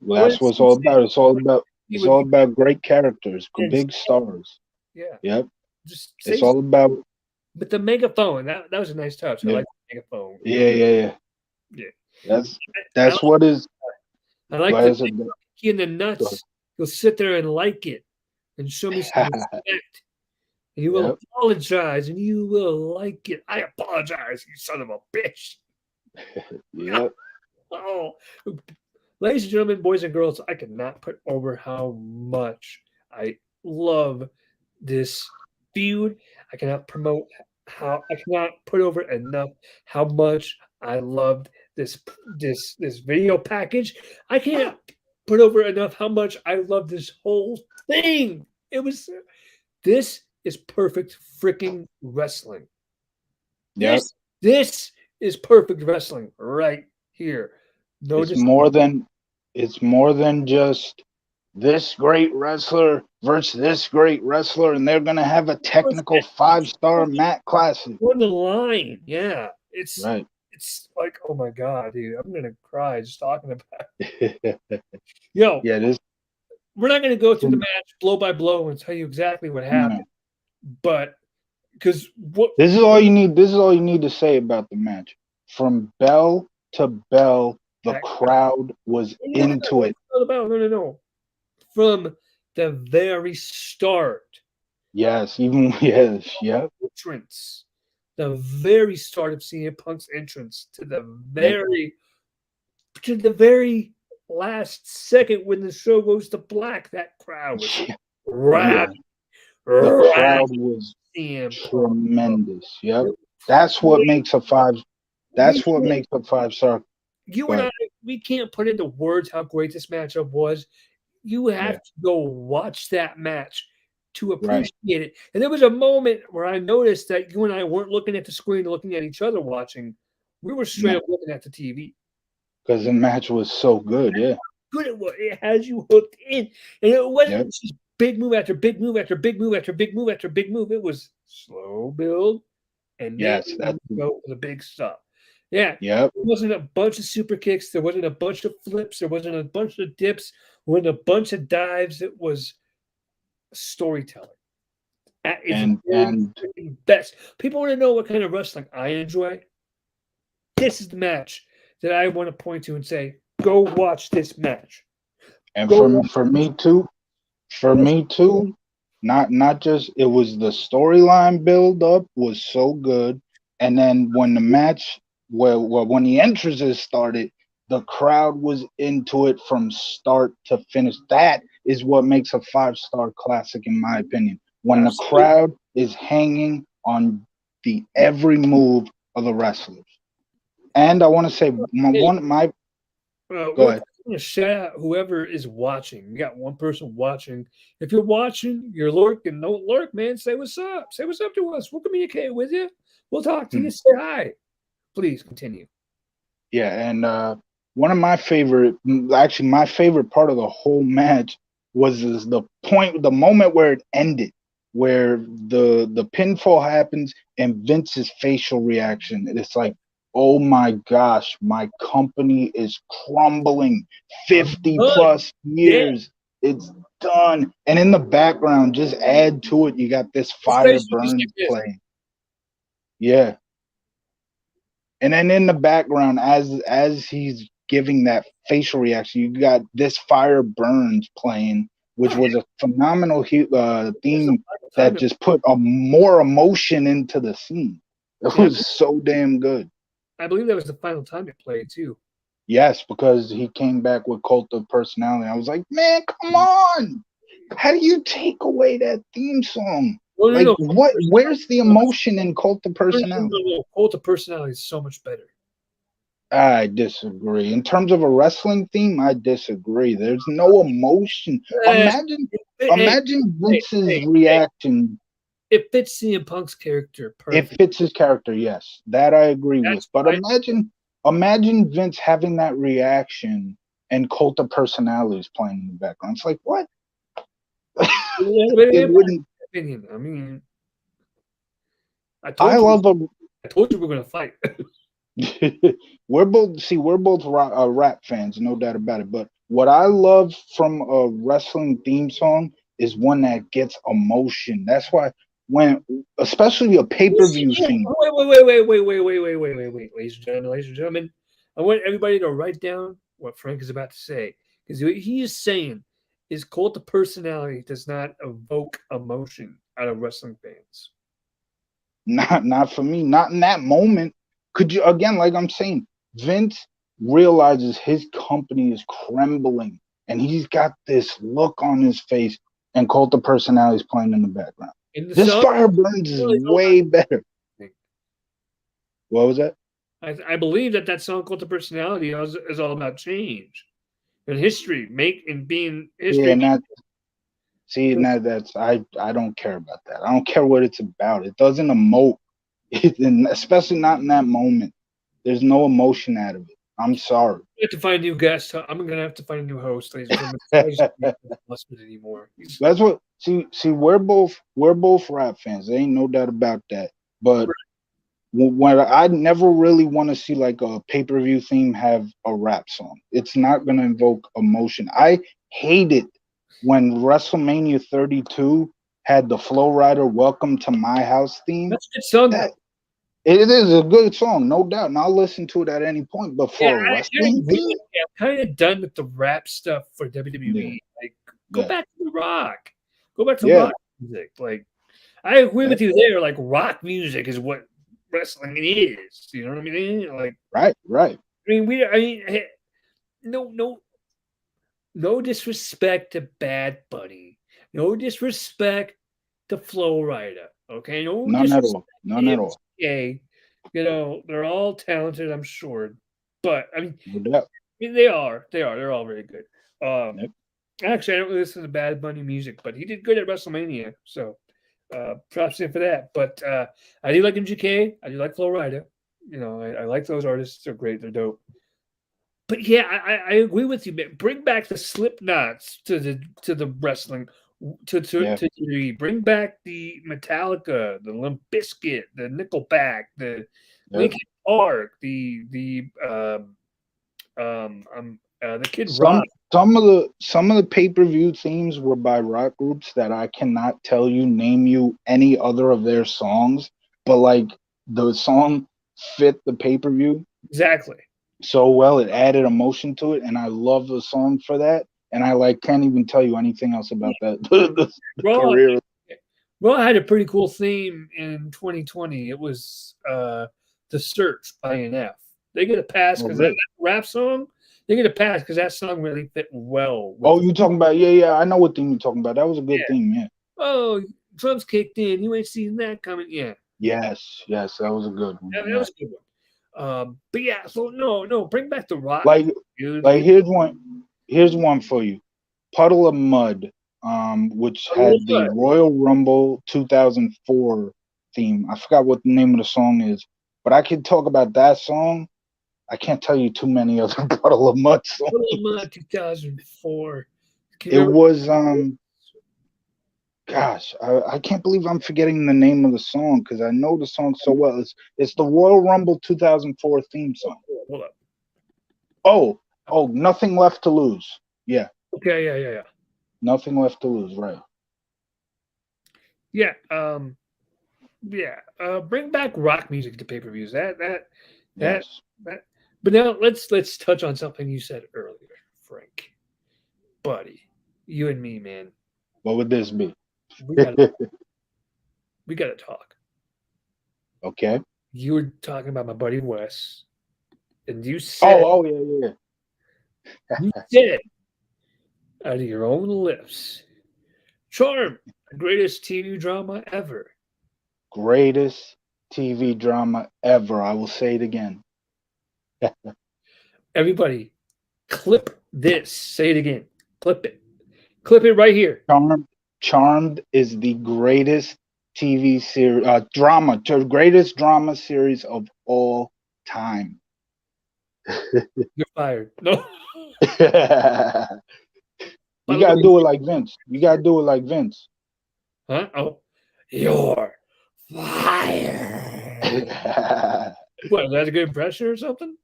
Well, that's what it's all about. It's all about great characters, big stars. Yeah. Yep. It's all about. But the megaphone, that was a nice touch. I like the megaphone. Yeah. That's what is. I like the in the nuts. You'll sit there and like it and show me some respect. And you will apologize, and you will like it. I apologize, you son of a bitch. Yep. Oh, ladies and gentlemen, boys and girls, I cannot put over how much I love this feud. I cannot put over enough how much I loved this video package. I can't put over enough how much I love this whole thing. This is perfect freaking wrestling. Yep. This is perfect wrestling right here. No, It's more than just this great wrestler versus this great wrestler, and they're gonna have a technical 5-star mat classic. on the line. Yeah, it's Right. it's like, oh my god, dude, I'm gonna cry just talking about it. Yo, Yeah, this we're not gonna go through the match blow by blow and tell you exactly what happened, but because what this is all you need. This is all you need to say about the match. From bell to bell, the crowd was into it. No. From the very start. Yes, even yes, yep. Entrance. The very start of CM Punk's entrance to the very last second when the show goes to black, that crowd was rabid. The crowd was tremendous. Yep. That's what makes a 5. That's what makes a 5-star. You and I, we can't put into words how great this matchup was. You have to go watch that match to appreciate it. And there was a moment where I noticed that you and I weren't looking at the screen, looking at each other watching. We were straight up looking at the TV. Because the match was so good, yeah. Good it was. It has you hooked in. And it wasn't just big move after big move after big move after big move after big move. It was slow build and then go for the big stuff. Yeah. Yep. It wasn't a bunch of super kicks. There wasn't a bunch of flips. There wasn't a bunch of dips. There wasn't a bunch of dives. It was storytelling. And best. People want to know what kind of wrestling I enjoy. This is the match that I want to point to and say, go watch this match. And for me too, not just it was the storyline build up was so good, and then when the match when the entrances started, the crowd was into it from start to finish. That is what makes a 5-star classic, in my opinion. When the crowd is hanging on the every move of the wrestlers. And I want to say go ahead. Shout out whoever is watching. You got one person watching. If you're watching, you're lurking. Don't lurk, man. Say what's up. Say what's up to us. We'll communicate with you. We'll talk to you. Say hi. Please continue. Yeah, and one of my favorite, actually my favorite part of the whole match was the moment where it ended, where the pinfall happens and Vince's facial reaction. It's like, oh my gosh, my company is crumbling. 50 plus years, it's done. And in the background, just add to it, you got this fire burns playing. Yeah. And then in the background, as he's giving that facial reaction, you got this fire burns playing, which was a phenomenal theme that just put more emotion into the scene. It was so damn good. I believe that was the final time it played too. Yes, because he came back with Cult of Personality. I was like, man, come on! How do you take away that theme song? What? Where's the emotion in Cult of Personality? No. Cult of Personality is so much better. I disagree. In terms of a wrestling theme, I disagree. There's no emotion. Imagine Vince's reaction. It fits CM Punk's character perfectly. It fits his character, yes. That I agree with. But imagine Vince having that reaction and Cult of Personalities playing in the background. It's like, what? It wouldn't. Opinion. I mean, I told you we're going to fight. we're both rap fans, no doubt about it. But what I love from a wrestling theme song is one that gets emotion. That's why especially a pay-per-view theme. Wait, ladies and gentlemen, I want everybody to write down what Frank is about to say, because what he is saying is Cult of Personality does not evoke emotion out of wrestling fans. Not for me. Not in that moment. Could you, again, like I'm saying, Vince realizes his company is crumbling, and he's got this look on his face, and Cult of Personality is playing in the background. This Fire Burns is way better. What was that? I believe that song Cult of Personality is all about change and history, being history. Yeah, that's I don't care about that. I don't care what it's about. It doesn't emote, especially not in that moment. There's no emotion out of it. I'm sorry. I have to find a new guest. I'm gonna have to find a new host, ladies and gentlemen. I just can't listen anymore. That's what. See, we're both rap fans. There ain't no doubt about that. But when I never really want to see like a pay-per-view theme have a rap song. It's not gonna invoke emotion. I hate it when WrestleMania 32 had the Flow Rider "Welcome to My House" theme. That's a good song. That, it is a good song, no doubt, and I'll listen to it at any point. But for a wrestling theme, I'm kind of done with the rap stuff for WWE. Yeah. Like, go back to the rock. Go back to Yeah. rock music. Like, I agree with you there. Like, rock music is what wrestling is. You know what I mean? Like, right. I mean, hey, no disrespect to Bad Bunny. No disrespect to Flow Rider. Okay, None at all. None at all. Okay, you know they're all talented, I'm sure, but I mean, No doubt. they are. They're all very good. Yep. Actually, I don't listen to Bad Bunny music, but he did good at WrestleMania, so props to him for that. But I do like MGK. I do like Flow Rider. You know, I like those artists. They're great. They're dope. But yeah, I agree with you, man. Bring back the Slipknots to the wrestling. To WWE. Bring back the Metallica, the Limp Bizkit, the Nickelback, the Linkin Park, the Kid Rock. Some of the pay-per-view themes were by rock groups that I cannot name you any other of their songs, but like the song fit the pay-per-view exactly so well, it added emotion to it, and I love the song for that. And I can't even tell you anything else about that. the career. Raw had a pretty cool theme in 2020. It was "The Search" by NF. They get a pass because that rap song. They get a pass because that song really fit well. You talking about? Yeah. I know what theme you're talking about. That was a good theme. Yeah. Oh, drums kicked in. You ain't seen that coming. Yeah. Yes, that was a good one. That was a good one. But yeah, so no, bring back the rock. Like here's one for you. Puddle of Mud, which had the Royal Rumble 2004 theme. I forgot what the name of the song is, but I can talk about that song. I can't tell you too many other Puddle of Mud songs. Puddle of Mud 2004. It was gosh, I can't believe I'm forgetting the name of the song because I know the song so well. It's the Royal Rumble 2004 theme song. Hold up. Oh, Nothing Left to Lose. Yeah. Okay, yeah. Nothing Left to Lose, right. Yeah. Bring back rock music to pay-per-views. That. But now let's touch on something you said earlier, Frank. Buddy. You and me, man. What would this be? We gotta talk. Okay. You were talking about my buddy Wes. And you said yeah. You said out of your own lips, Charm, the greatest TV drama ever. Greatest TV drama ever. I will say it again. Everybody, clip this. Say it again. Clip it. Clip it right here. Charmed is the greatest TV series, greatest drama series of all time. You're fired. No. You gotta do it like Vince. Huh? Oh, you're fired. What? That's a good impression or something?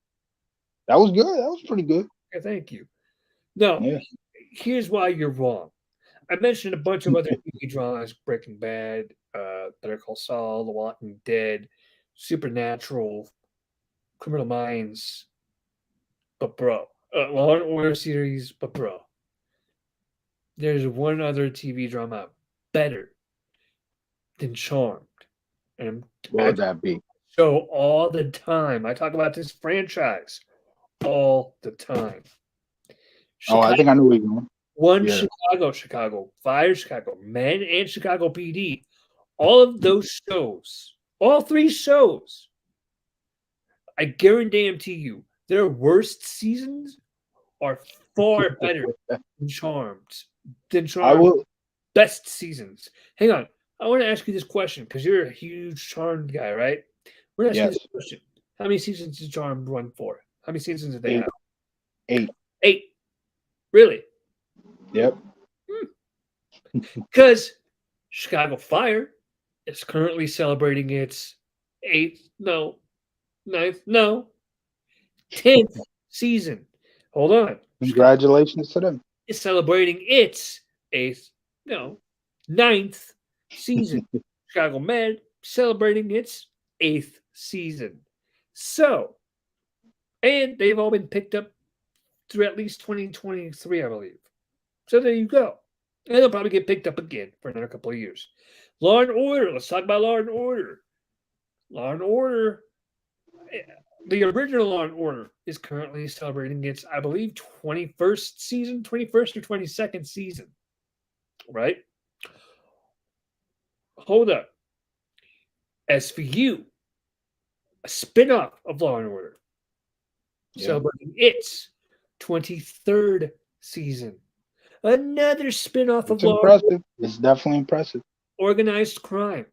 That was good. That was pretty good. Okay, thank you. No, here's why you're wrong. I mentioned a bunch of other TV dramas: Breaking Bad, Better Call Saul, The Walking Dead, Supernatural, Criminal Minds. But bro, Law and Order series. But bro, there's one other TV drama better than Charmed, and what would that be? So all the time, I talk about this franchise all the time. Chicago, I think I knew where you're going. One, Chicago, Fire Chicago, Men, and Chicago PD. All of those shows, all three shows, I guarantee you, their worst seasons are far better than Charmed. Best seasons. Hang on. I want to ask you this question because you're a huge Charmed guy, right? We're going to ask you this question. How many seasons did Charmed run for? How many seasons did they have? 8. 8. Really? Yep. Because Chicago Fire is currently celebrating its 10th season. Hold on. Congratulations to them. Is celebrating its 9th season. Chicago Med celebrating its 8th season. So, and they've all been picked up through at least 2023, I believe. So there you go. And they'll probably get picked up again for another couple of years. Law and Order. Let's talk about Law and Order. Law and Order. The original Law and Order is currently celebrating its, I believe, 21st season, 21st or 22nd season. Right? Hold up. SVU, a spin-off of Law and Order, celebrating its 23rd season. Another spin-off of Law and Order. It's definitely impressive. Organized Crime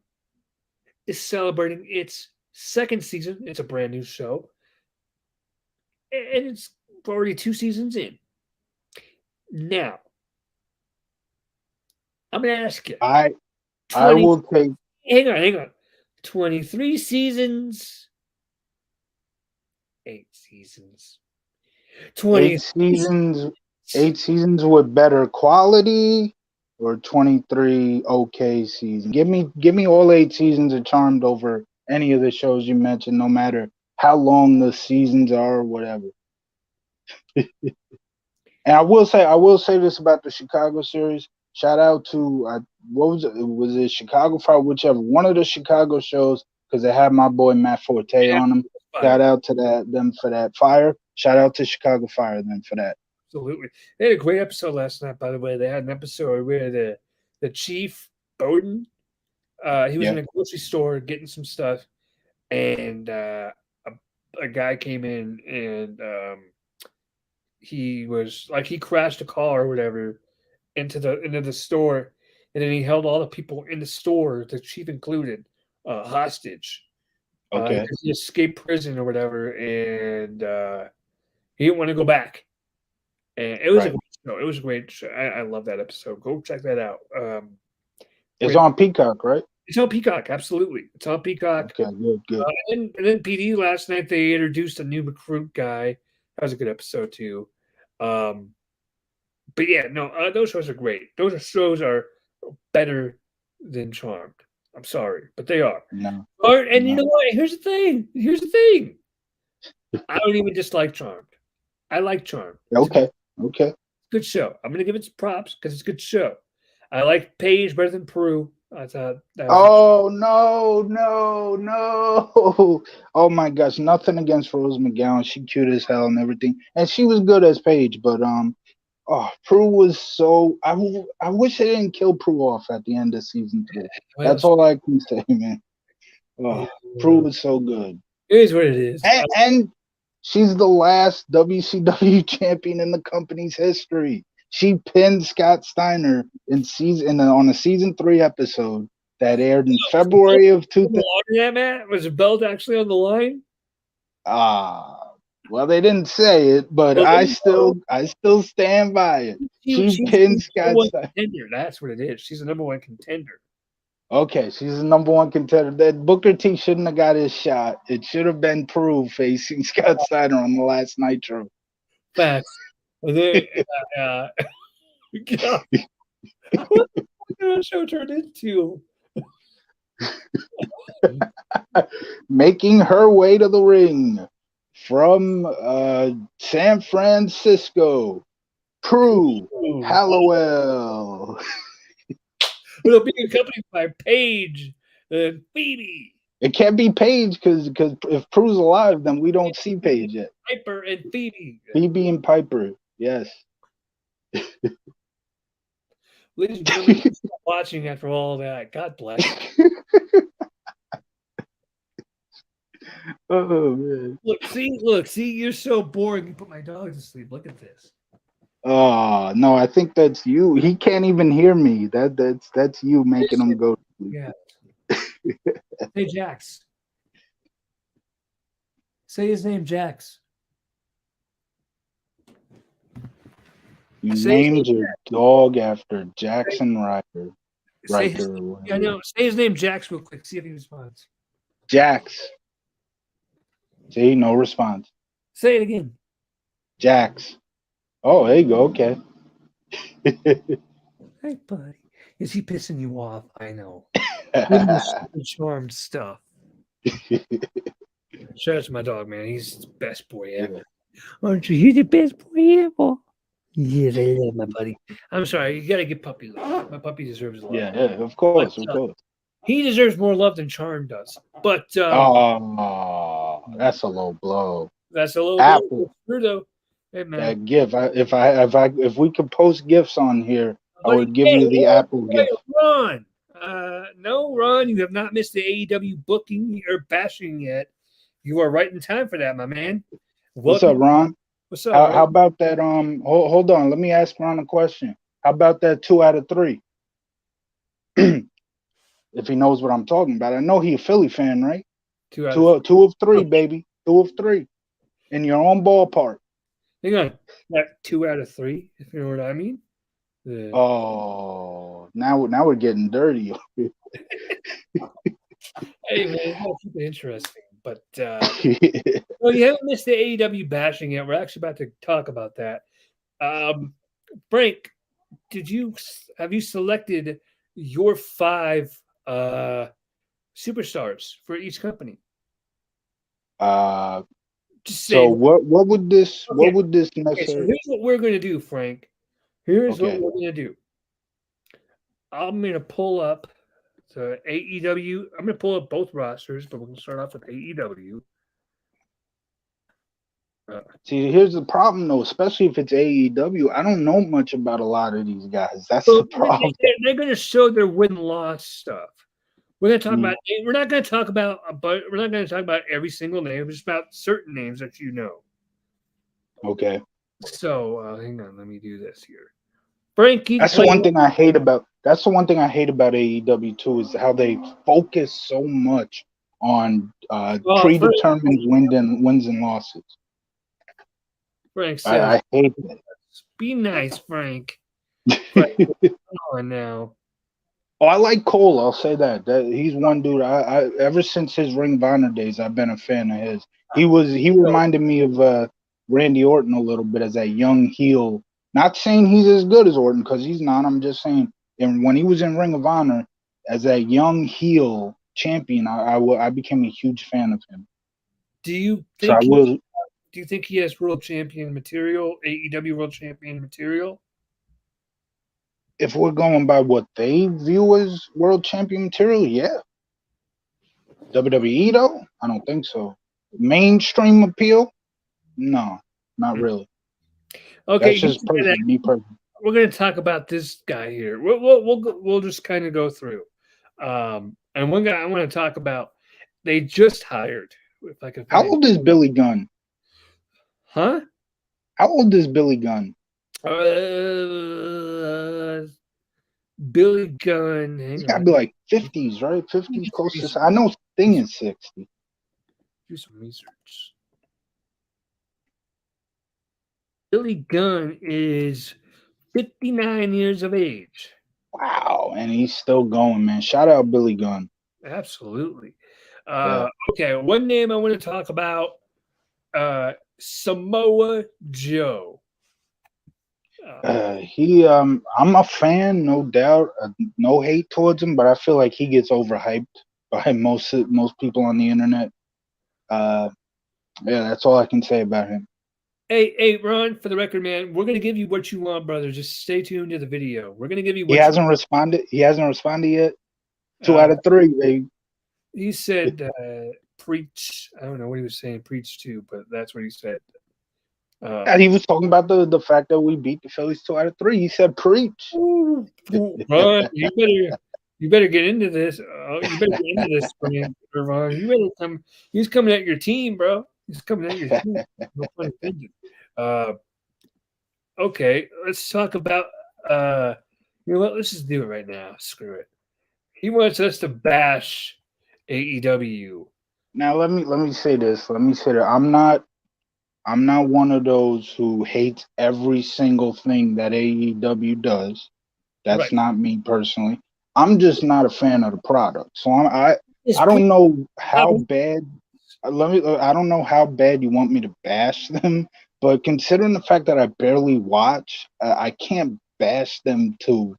is celebrating its 2nd season. It's a brand new show. And it's already 2 seasons in. Now, I'm going to ask you. I will take. Hang on. 23 seasons. 8 seasons. 8 seasons with better quality, or 23 okay seasons. Give me all 8 seasons of Charmed over any of the shows you mentioned, no matter how long the seasons are or whatever. And I will say this about the Chicago series. Shout out to what was it? Was it Chicago Fire? Whichever one of the Chicago shows, because they had my boy Matt Forte on them. Shout out to them for that. Fire. Shout out to Chicago Fire then for that. Absolutely. They had a great episode last night, by the way. They had an episode where the chief, Bowden, he was in a grocery store getting some stuff, and a guy came in and he was like, he crashed a car or whatever into the store, and then he held all the people in the store, the chief included, hostage. Okay. He escaped prison or whatever, and he didn't want to go back. And it was a great show. It was a great show. I love that episode. Go check that out. It's on Peacock, right? It's on Peacock, absolutely. It's on Peacock. Okay, good. And then PD last night, they introduced a new recruit guy. That was a good episode too. But yeah, no, those shows are great. Those shows are better than Charmed. I'm sorry, but they are. No. And you know what? Here's the thing. I don't even dislike Charmed. I like Charmed. Okay. Good show. I'm gonna give it some props because it's a good show. I like Paige better than Prue. I thought that was no. Oh my gosh, nothing against Rose McGowan. She cute as hell and everything. And she was good as Paige, but Prue was so I wish they didn't kill Prue off at the end of season 3. That's all I can say, man. Prue was so good. It is what it is. And she's the last WCW champion in the company's history. She pinned Scott Steiner on a season 3 episode that aired in February of 2000. Yeah, Matt, was the belt actually on the line? Well, they didn't say it, but I still stand by it. She pinned Scott Steiner. That's what it is. She's the number 1 contender. Okay, she's the number 1 contender. That Booker T shouldn't have got his shot. It should have been Prue facing Scott Steiner on the last Nitro. Facts. What the show turned into? Making her way to the ring from San Francisco, Prue Hallowell. It'll be accompanied by Paige and Phoebe. It can't be Paige because if Prue's alive, then we don't see Paige yet. Piper and Phoebe. Phoebe and Piper, yes. Ladies and gentlemen, watching after all that. God bless. Oh man! Look, see, you're so boring. You put my dog to sleep. Look at this. Oh no, I think that's you. He can't even hear me. That's you making him go to sleep. Yeah. Hey, Jax. Say his name, Jax. You Say his named name, your dog after Jackson Ryder. say his, Riker. I know. Say his name, Jax, real quick. See if he responds. Jax. See, no response. Say it again. Jax. Oh, there you go. Okay. Hey, buddy. Is he pissing you off? I know. Super charmed stuff. Shout out to my dog, man. He's the best boy ever. Aren't you? He's the best boy ever. Yes, I love my buddy. I'm sorry. You got to give Puppy love. My puppy deserves love. Yeah, of course, But, of course. He deserves more love than Charm does. But Oh, that's a low blow. that's a little Apple. true, though. Hey, man. That gift. If we could post gifts on here, I would give Hey, you the Apple gift. Ron. No, Ron, you have not missed the AEW booking or bashing yet. You are right in time for that, my man. What's up, Ron? What's up? How about that? Hold on. Let me ask Ron a question. How about that 2 out of 3? If he knows what I'm talking about. I know he's a Philly fan, right? 2 out Two of 3, baby. 2 of 3. In your own ballpark. Hang on. That 2 out of 3, if you know what I mean. Oh, now we're getting dirty. Hey, man, that's keep it interesting. But well, you haven't missed the AEW bashing yet. We're actually about to talk about that. Frank, have you selected your 5 superstars for each company? Just so what would this necessarily? Okay, so here's what we're going to do, Frank. Here's what we're going to do. I'm going to pull up the AEW. I'm going to pull up both rosters, but we're going to start off with AEW. See, here's the problem, though, especially if it's AEW. I don't know much about a lot of these guys. That's the problem. They're going to show their win-loss stuff. We're going to talk about. We're not going to talk about. But we're not going to talk about every single name. Just about certain names that you know. Okay. So hang on. Let me do this here. Frankie. That's the one thing I hate about. That's the one thing I hate about AEW too, is how they focus so much on predetermined wins and losses. Frank says, I hate that. Be nice, Frank. But, come on now. Oh, I like Cole. I'll say that. He's one dude. I ever since his Ring of Honor days, I've been a fan of his. He reminded me of Randy Orton a little bit as that young heel. Not saying he's as good as Orton, because he's not. I'm just saying, and when he was in Ring of Honor as that young heel champion, I became a huge fan of him. Do you think he has world champion material, AEW world champion material? If we're going by what they view as world champion material, yeah. WWE, though? I don't think so. Mainstream appeal? No, not really. Okay, that's just me personally. We're going to talk about this guy here. We'll just kind of go through. And one guy I want to talk about, they just hired. If I could. How old is Billy Gunn? Huh? How old is Billy Gunn? Billy Gunn. He's got to be like 50s, right? 50s, close to. I know Sting is 60. Do some research. Billy Gunn is 59 years of age. Wow, and he's still going, man. Shout out Billy Gunn. Absolutely. Okay, one name I want to talk about, Samoa Joe. I'm a fan, no doubt. No hate towards him, but I feel like he gets overhyped by most people on the internet. Yeah, that's all I can say about him. Hey, Ron, for the record, man, we're gonna give you what you want, brother. Just stay tuned to the video. We're gonna give you. He hasn't responded. He hasn't responded yet. 2 out of 3, baby. He said, "Preach." I don't know what he was saying. Preach to, but that's what he said. He was talking about the fact that we beat the Phillies 2 out of 3. He said, "Preach." Ron, you better get into this. You better get into this, Ron. You better come. He's coming at your team, bro. He's coming at your team. No pun intended. Okay, let's talk about. You know what? Let's just do it right now. Screw it. He wants us to bash AEW. Now let me say this. Let me say that I'm not one of those who hates every single thing that AEW does. Right. That's not me personally. I'm just not a fan of the product. So It's I pretty don't know how bad. I don't know how bad you want me to bash them, but considering the fact that I barely watch, I can't bash them to,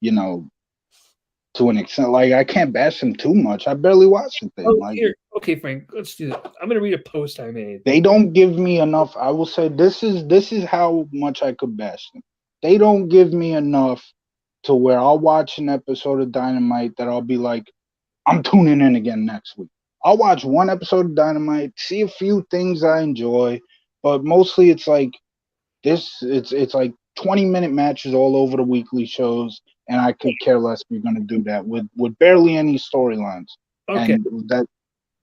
you know, to an extent. Like I can't bash them too much. I barely watch the thing. Oh, Like here. Okay, Frank, let's do that. I'm going to read a post I made. they don't give me enough. I will say this is how much I could bash them. They don't give me enough to where I'll watch an episode of Dynamite that I'll be like, I'm tuning in again next week. I'll watch one episode of Dynamite, see a few things I enjoy, but mostly it's like it's like 20-minute matches all over the weekly shows, and I could care less if you're gonna do that with barely any storylines. Okay. And that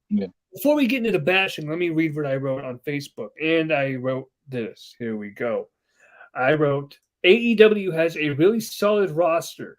yeah. Before we get into the bashing, let me read what I wrote on Facebook. And I wrote this. Here we go. I wrote, AEW has a really solid roster.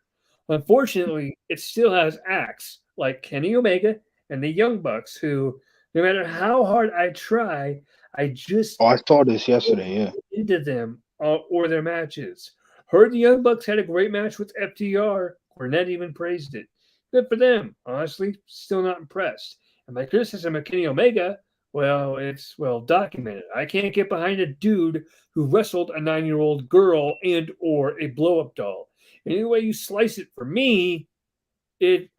Unfortunately, it still has acts like Kenny Omega and the Young Bucks, who, no matter how hard I try, I just Oh, I saw this yesterday, yeah. into them or their matches. Heard the Young Bucks had a great match with FTR. Cornette even praised it. Good for them. Honestly, still not impressed. And my criticism of Kenny Omega, well, it's well documented. I can't get behind a dude who wrestled a 9-year-old girl and or a blow-up doll. Any way you slice it, for me, it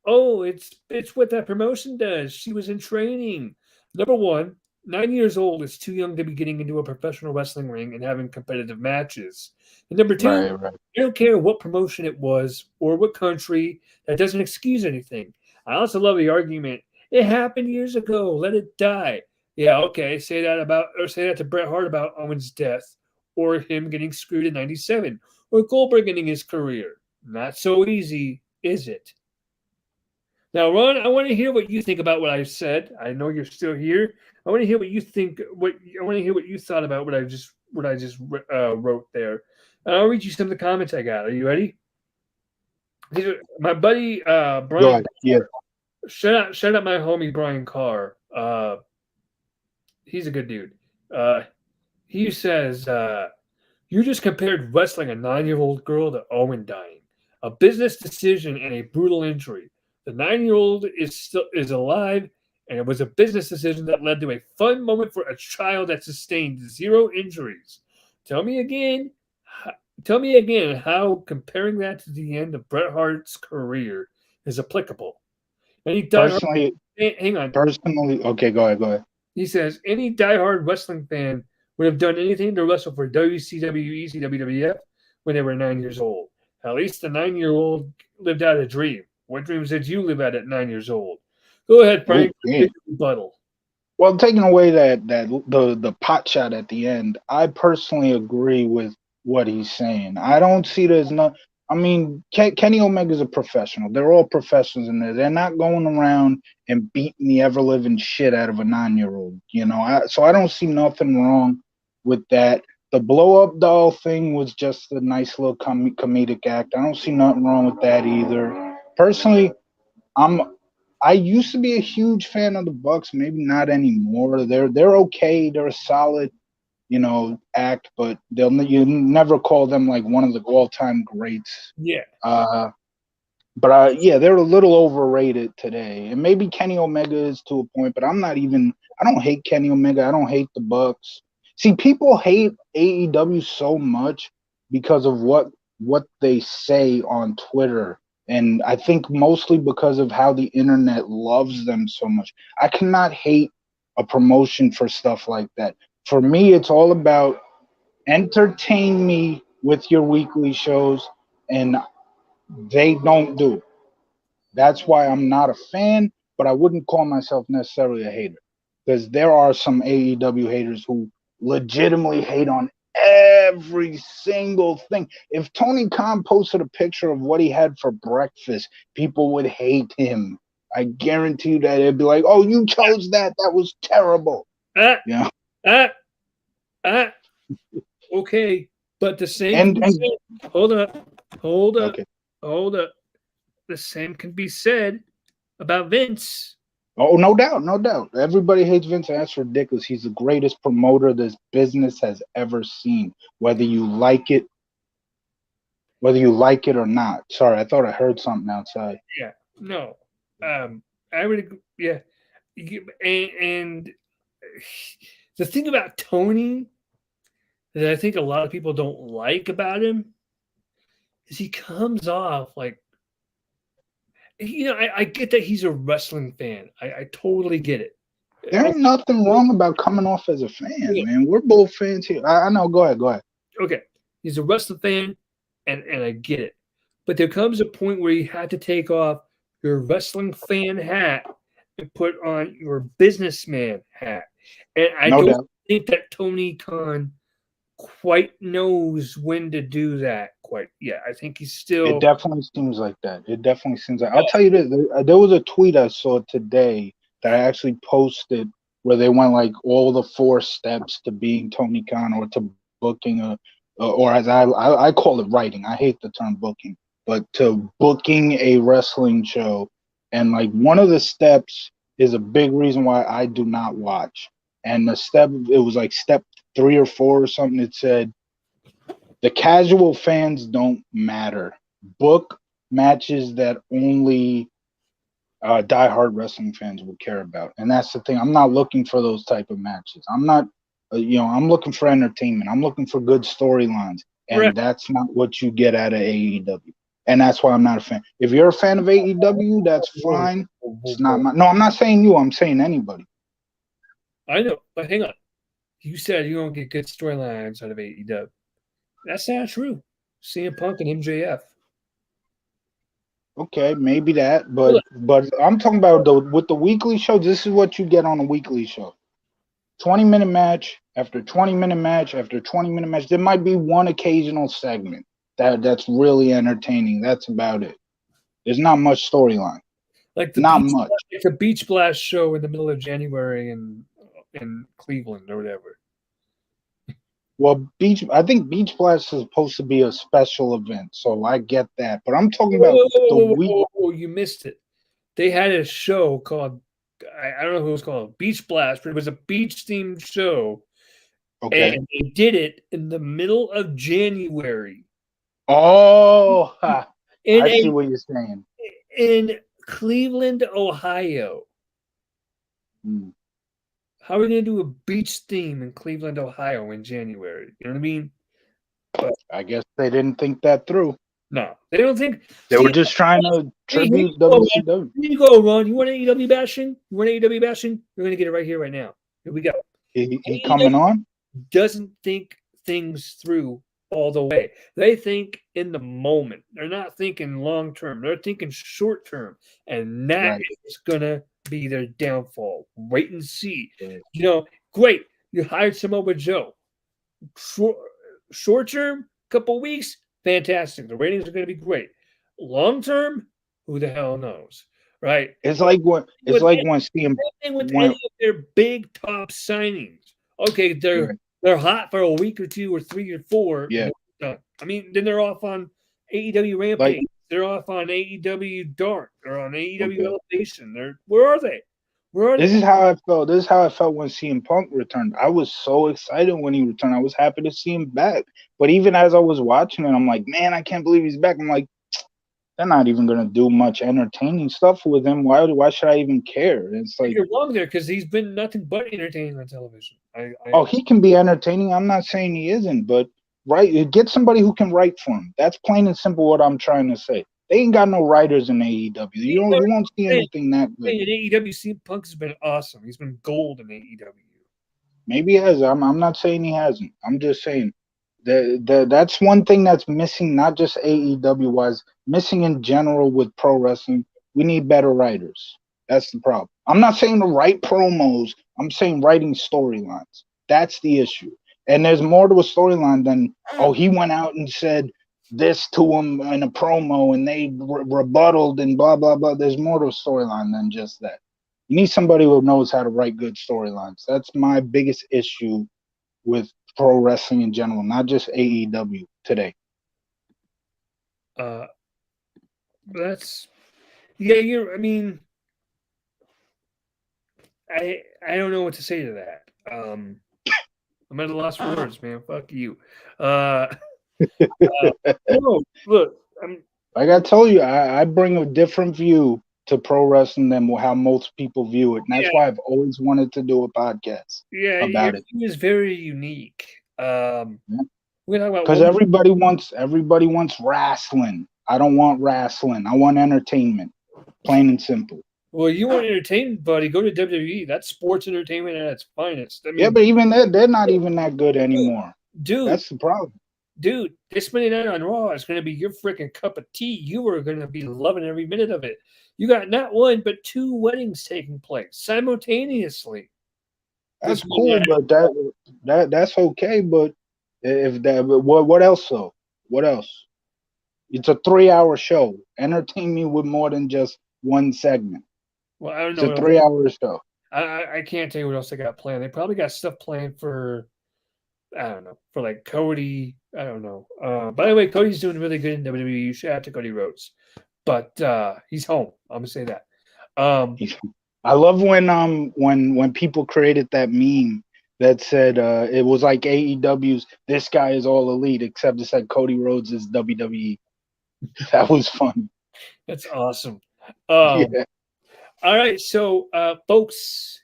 it's what that promotion does. She was in training. Number one, 9 years old is too young to be getting into a professional wrestling ring and having competitive matches. And number two, Right, right. I don't care what promotion it was or what country. That doesn't excuse anything. I also love the argument. It happened years ago. Let it die. Yeah, okay. Say that to Bret Hart about Owen's death, or him getting screwed in '97, or Goldberg ending his career. Not so easy, is it? Now, Ron, I want to hear what you think about what I said. I know you're still here. I want to hear what you think. I want to hear what you thought about what I just wrote there. And I'll read you some of the comments I got. Are you ready? These are my buddy Go Brian. ahead. Yeah. Shout out my homie Brian Carr. He's a good dude. He says, "You just compared wrestling a 9-year-old girl to Owen dying, a business decision and a brutal injury. The 9-year-old is alive, and it was a business decision that led to a fun moment for a child that sustained 0 injuries. Tell me again. Tell me again how comparing that to the end of Bret Hart's career is applicable." And he died. Personally, Hang on. okay, go ahead, go ahead. He says any diehard wrestling fan would have done anything to wrestle for WCW, EC, WWF when they were 9 years old. At least the 9-year-old lived out a dream. What dreams did you live at 9 years old? Go ahead, Oh, Frank. yeah. Rebuttal. Well, taking away that the pot shot at the end, I personally agree with what he's saying. I don't see there's no. I mean, Kenny Omega's a professional. They're all professionals in there. They're not going around and beating the ever living shit out of a 9-year-old. So I don't see nothing wrong with that. The blow up doll thing was just a nice little comedic act. I don't see nothing wrong with that either. Personally, I'm I used to be a huge fan of the Bucks, maybe not anymore. They're okay. They're a solid, act, but you never call them like one of the all-time greats. Yeah. But yeah, they're a little overrated today. And maybe Kenny Omega is to a point, but I don't hate Kenny Omega. I don't hate the Bucks. See, people hate AEW so much because of what they say on Twitter. And I think mostly because of how the internet loves them so much. I cannot hate a promotion for stuff like that. For me, it's all about entertain me with your weekly shows, and they don't do it. That's why I'm not a fan, but I wouldn't call myself necessarily a hater, because there are some AEW haters who legitimately hate on every single thing. If Tony Khan posted a picture of what he had for breakfast, people would hate him. I guarantee you that it'd be like, "Oh, you chose that. That was terrible." Ah, Yeah. Okay. But the same And, can be said. Hold up. okay. Hold up. The same can be said about Vince. Oh, no doubt, no doubt. Everybody hates Vince, and that's ridiculous. He's the greatest promoter this business has ever seen. Whether you like it or not. Sorry, I thought I heard something outside. Yeah, no, I would agree. Yeah, and the thing about Tony that I think a lot of people don't like about him is he comes off like, I get that he's a wrestling fan. I totally get it. There ain't nothing wrong about coming off as a fan, man. We're both fans here. I know. Go ahead. Okay, he's a wrestling fan, and I get it. But there comes a point where you have to take off your wrestling fan hat and put on your businessman hat. And I No don't doubt. think that Tony Khan quite knows when to do that quite yet. I think he's still. It definitely seems like that. It definitely seems like. I'll tell you this. There was a tweet I saw today that I actually posted where they went like all the 4 steps to being Tony Khan or to booking or as I call it writing. I hate the term booking, but to booking a wrestling show. And like one of the steps is a big reason why I do not watch. And it was like step 3 or 4 or something. It said, the casual fans don't matter. Book matches that only diehard wrestling fans will care about, and that's the thing. I'm not looking for those type of matches. I'm not, I'm looking for entertainment. I'm looking for good storylines, and Right. that's not what you get out of AEW. And that's why I'm not a fan. If you're a fan of AEW, that's fine. It's not my. No, I'm not saying you. I'm saying anybody. I know, but hang on. You said you don't get good storylines out of AEW. That's not true. CM Punk and MJF. Okay, maybe that, but I'm talking about with the weekly show. This is what you get on a weekly show: 20-minute match after 20-minute match after 20-minute match. There might be one occasional segment that's really entertaining. That's about it. There's not much storyline. Like Not much. It's a Beach Blast show in the middle of January in Cleveland or whatever. Well, I think Beach Blast is supposed to be a special event, so I get that. But I'm talking about the week. You missed it. They had a show called, I don't know who it was called, Beach Blast, but it was a beach themed show. Okay. And they did it in the middle of January. Oh, I see what you're saying. In Cleveland, Ohio. Hmm. How are we going to do a beach theme in Cleveland, Ohio in January? You know what I mean? But I guess they didn't think that through. no, they don't think. They were just trying to tribute WCW. Here you go, Ron. You want AEW bashing? You want AEW bashing? You're going to get it right here, right now. Here we go. He coming on? Doesn't think things through all the way. They think in the moment. They're not thinking long term. They're thinking short term. And that is going to be their downfall. Wait and see. Right. Great. You hired Samoa Joe. Short term, couple weeks, fantastic. The ratings are going to be great. Long term, who the hell knows, right? It's like when CM with any of their big top signings. Okay, they're hot for a week or 2 or 3 or 4. Yeah. I mean, then they're off on AEW Rampage. They're off on AEW Dark or on AEW Elevation. Where are they? This is how I felt. This is how I felt when CM Punk returned. I was so excited when he returned. I was happy to see him back. But even as I was watching it, I'm like, man, I can't believe he's back. I'm like, they're not even going to do much entertaining stuff with him. Why should I even care? It's like, you're wrong there because he's been nothing but entertaining on television. He can be entertaining. I'm not saying he isn't, but get somebody who can write for him. That's plain and simple what I'm trying to say. They ain't got no writers in AEW. You won't see anything that good. In AEW, CM Punk has been awesome. He's been gold in AEW. Maybe he has. I'm not saying he hasn't. I'm just saying that's one thing that's missing, not just AEW wise, missing in general with pro wrestling. We need better writers. That's the problem. I'm not saying to write promos. I'm saying writing storylines. That's the issue. And there's more to a storyline than, he went out and said this to him in a promo and they rebutted and blah, blah, blah. There's more to a storyline than just that. You need somebody who knows how to write good storylines. That's my biggest issue with pro wrestling in general, not just AEW today. I mean, I don't know what to say to that. I'm at a loss for words, man. Fuck you. No, look, Like I told you, I bring a different view to pro wrestling than how most people view it, and that's yeah, why I've always wanted to do a podcast yeah, your about it. view is very unique. We're talking about Because everybody wants wrestling. I don't want wrestling. I want entertainment, plain and simple. well, you want entertainment, buddy. Go to WWE. That's sports entertainment at its finest. I Yeah, mean, but even they're not even that good anymore. dude, That's the problem. this Monday night on Raw is going to be your freaking cup of tea. You are going to be loving every minute of it. You got not one but two weddings taking place simultaneously. That's cool, but that's okay. But if that, what else though? What else? It's a 3-hour show. Entertain me with more than just one segment. Well, I don't It's know. a 3-hour show. I can't tell you what else they got planned. They probably got stuff planned for, I don't know, for like Cody. I don't know. By the way, Cody's doing really good in WWE. You should add to Cody Rhodes, but he's home. I'm gonna say that. I love when people created that meme that said it was like AEW's "This guy is all elite," except it said Cody Rhodes is WWE. That was fun. That's awesome. Yeah. All right, so folks,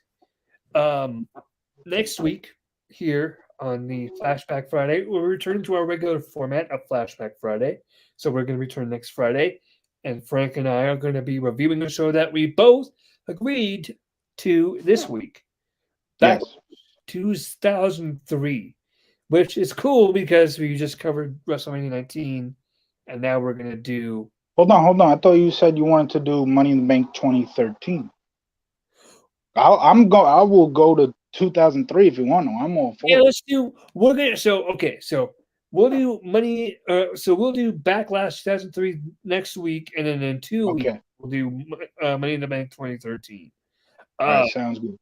next week here on the Flashback Friday, we're returning to our regular format of Flashback Friday. So we're going to return next Friday, and Frank and I are going to be reviewing a show that we both agreed to this week, back Yes. 2003, which is cool because we just covered WrestleMania 19, and now we're going to do. Hold on. I thought you said you wanted to do Money in the Bank 2013. I will go to 2003 if you want to. I'm all for Yeah, it. let's do. We're gonna. So okay. So we'll do money. So we'll do Backlash 2003 next week, and then in 2 weeks we'll do Money in the Bank 2013. All right, sounds good.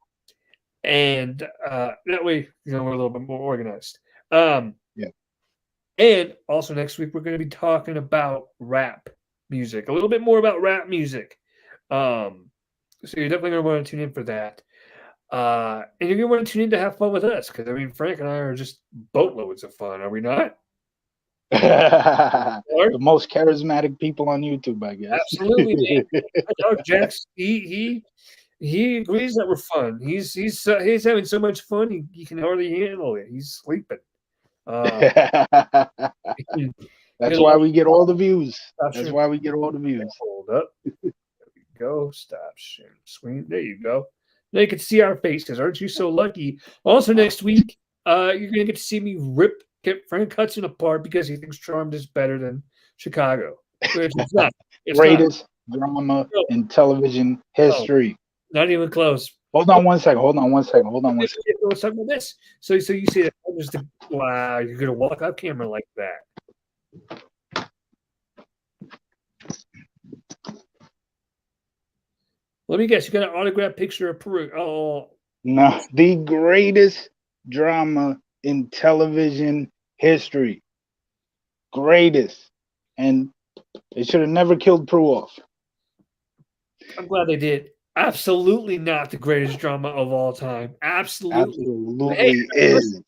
And that way, we're a little bit more organized. Yeah. And also next week we're going to be talking about rap music, a little bit more about rap music. So you're definitely going to want to tune in for that. And you're going to want to tune in to have fun with us because, I mean, Frank and I are just boatloads of fun, are we not? The most charismatic people on YouTube, I guess. Absolutely. Dog Jax, he agrees that we're fun. He's having so much fun he can hardly handle it. He's sleeping. That's why we get all the views. That's why we get all the views. Hold up. There we go. Stop sharing screen. There you go. Now you can see our faces. Aren't you so lucky? Also, next week, you're going to get to see me rip Frank Hudson apart because he thinks Charmed is better than Chicago. Which it's not. It's greatest drama in television history. Not even close. Hold on one second. Let's talk about this. So you see that there's the wow, you're gonna walk off camera like that. Let me guess, you got an autographed picture of Peru. Oh no, the greatest drama in television history. Greatest. And they should have never killed Peru off. I'm glad they did. Absolutely not the greatest drama of all time. Absolutely Is.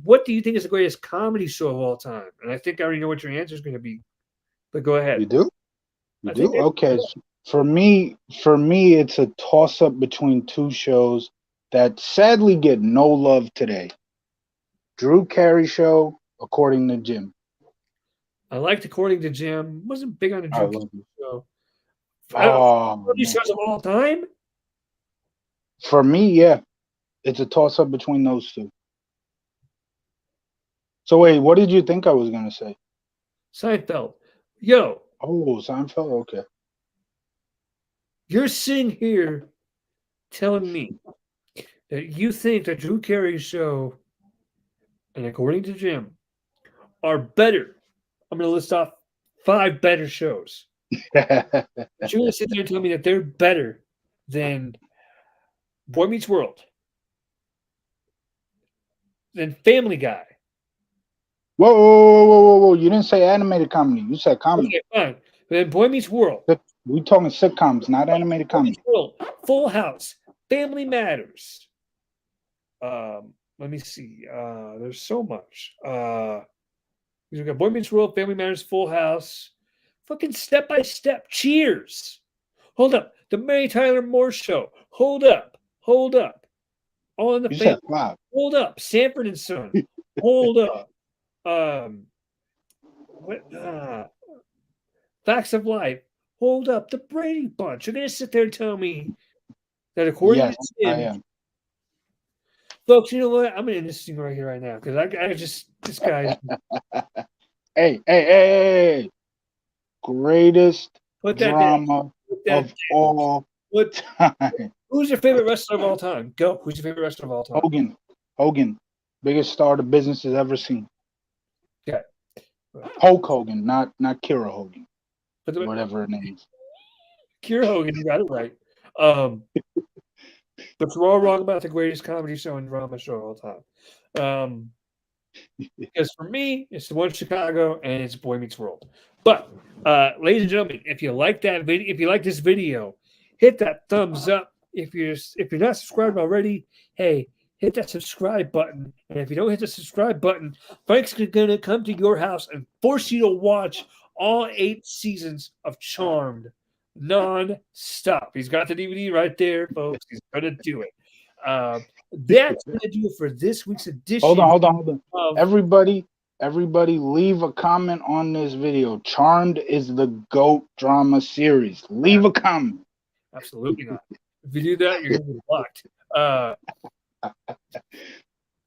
What do you think is the greatest comedy show of all time? And I think I already know what your answer is going to be. But go ahead. You do? You do? Okay. For me, it's a toss-up between two shows that sadly get no love today. Drew Carey Show, According to Jim. I liked According to Jim. Wasn't big on the Drew Carey Show. Shows of all time? For me, yeah. It's a toss-up between those two. So wait, what did you think I was going to say? Seinfeld. Yo. Oh, Seinfeld? Okay. You're sitting here telling me that you think that Drew Carey Show and According to Jim are better. I'm going to list off 5 better shows. You're going to sit there and tell me that they're better than Boy Meets World, than Family Guy. Whoa. You didn't say animated comedy. You said comedy. Okay, fine. Then Boy Meets World. We talking sitcoms, not animated comedy. World, Full House, Family Matters. Let me see. There's so much. We got Boy Meets World, Family Matters, Full House, fucking Step by Step, Cheers. Hold up, the Mary Tyler Moore Show. Hold up. All in the You Family. said 5. Hold up, Sanford and Son. Hold up. Facts of Life. Hold up, the Brady Bunch. You're gonna sit there and tell me that according Yes, to I Tim, am. folks, you know what? I'm gonna end this thing right here, right now, because I just this guy. Hey. Greatest Put that drama down. of all time. Who's your favorite wrestler of all time? Go. Who's your favorite wrestler of all time? Hogan. Biggest star the business has ever seen. Okay. Hulk Hogan, not Kira Hogan. But Whatever her name is. Kira Hogan, you got it right. But you're all wrong about the greatest comedy show and drama show of all time. Because for me, it's the one in Chicago and it's Boy Meets World. But ladies and gentlemen, if you like that video, if you like this video, hit that thumbs up. If you're not subscribed already, hey, hit that subscribe button. And if you don't hit the subscribe button, Frank's gonna come to your house and force you to watch all 8 seasons of Charmed non-stop. He's got the DVD right there, folks. He's gonna do it. That's gonna do it for this week's edition. Hold on. Everybody leave a comment on this video. Charmed is the GOAT drama series. Leave a comment. Absolutely not. If you do that, you're gonna be blocked.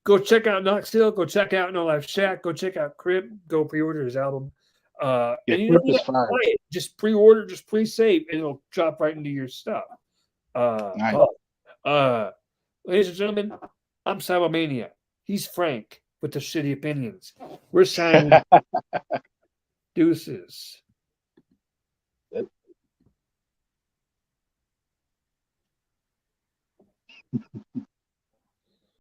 Go check out Knoxville. Go check out No Life Shack. Go check out Crib. Go pre-order his album. And you don't need to buy it. Just pre-order, just pre-save, and it'll drop right into your stuff. Nice. Ladies and gentlemen, I'm Cybermania. He's Frank with the shitty opinions. We're signing. Deuces.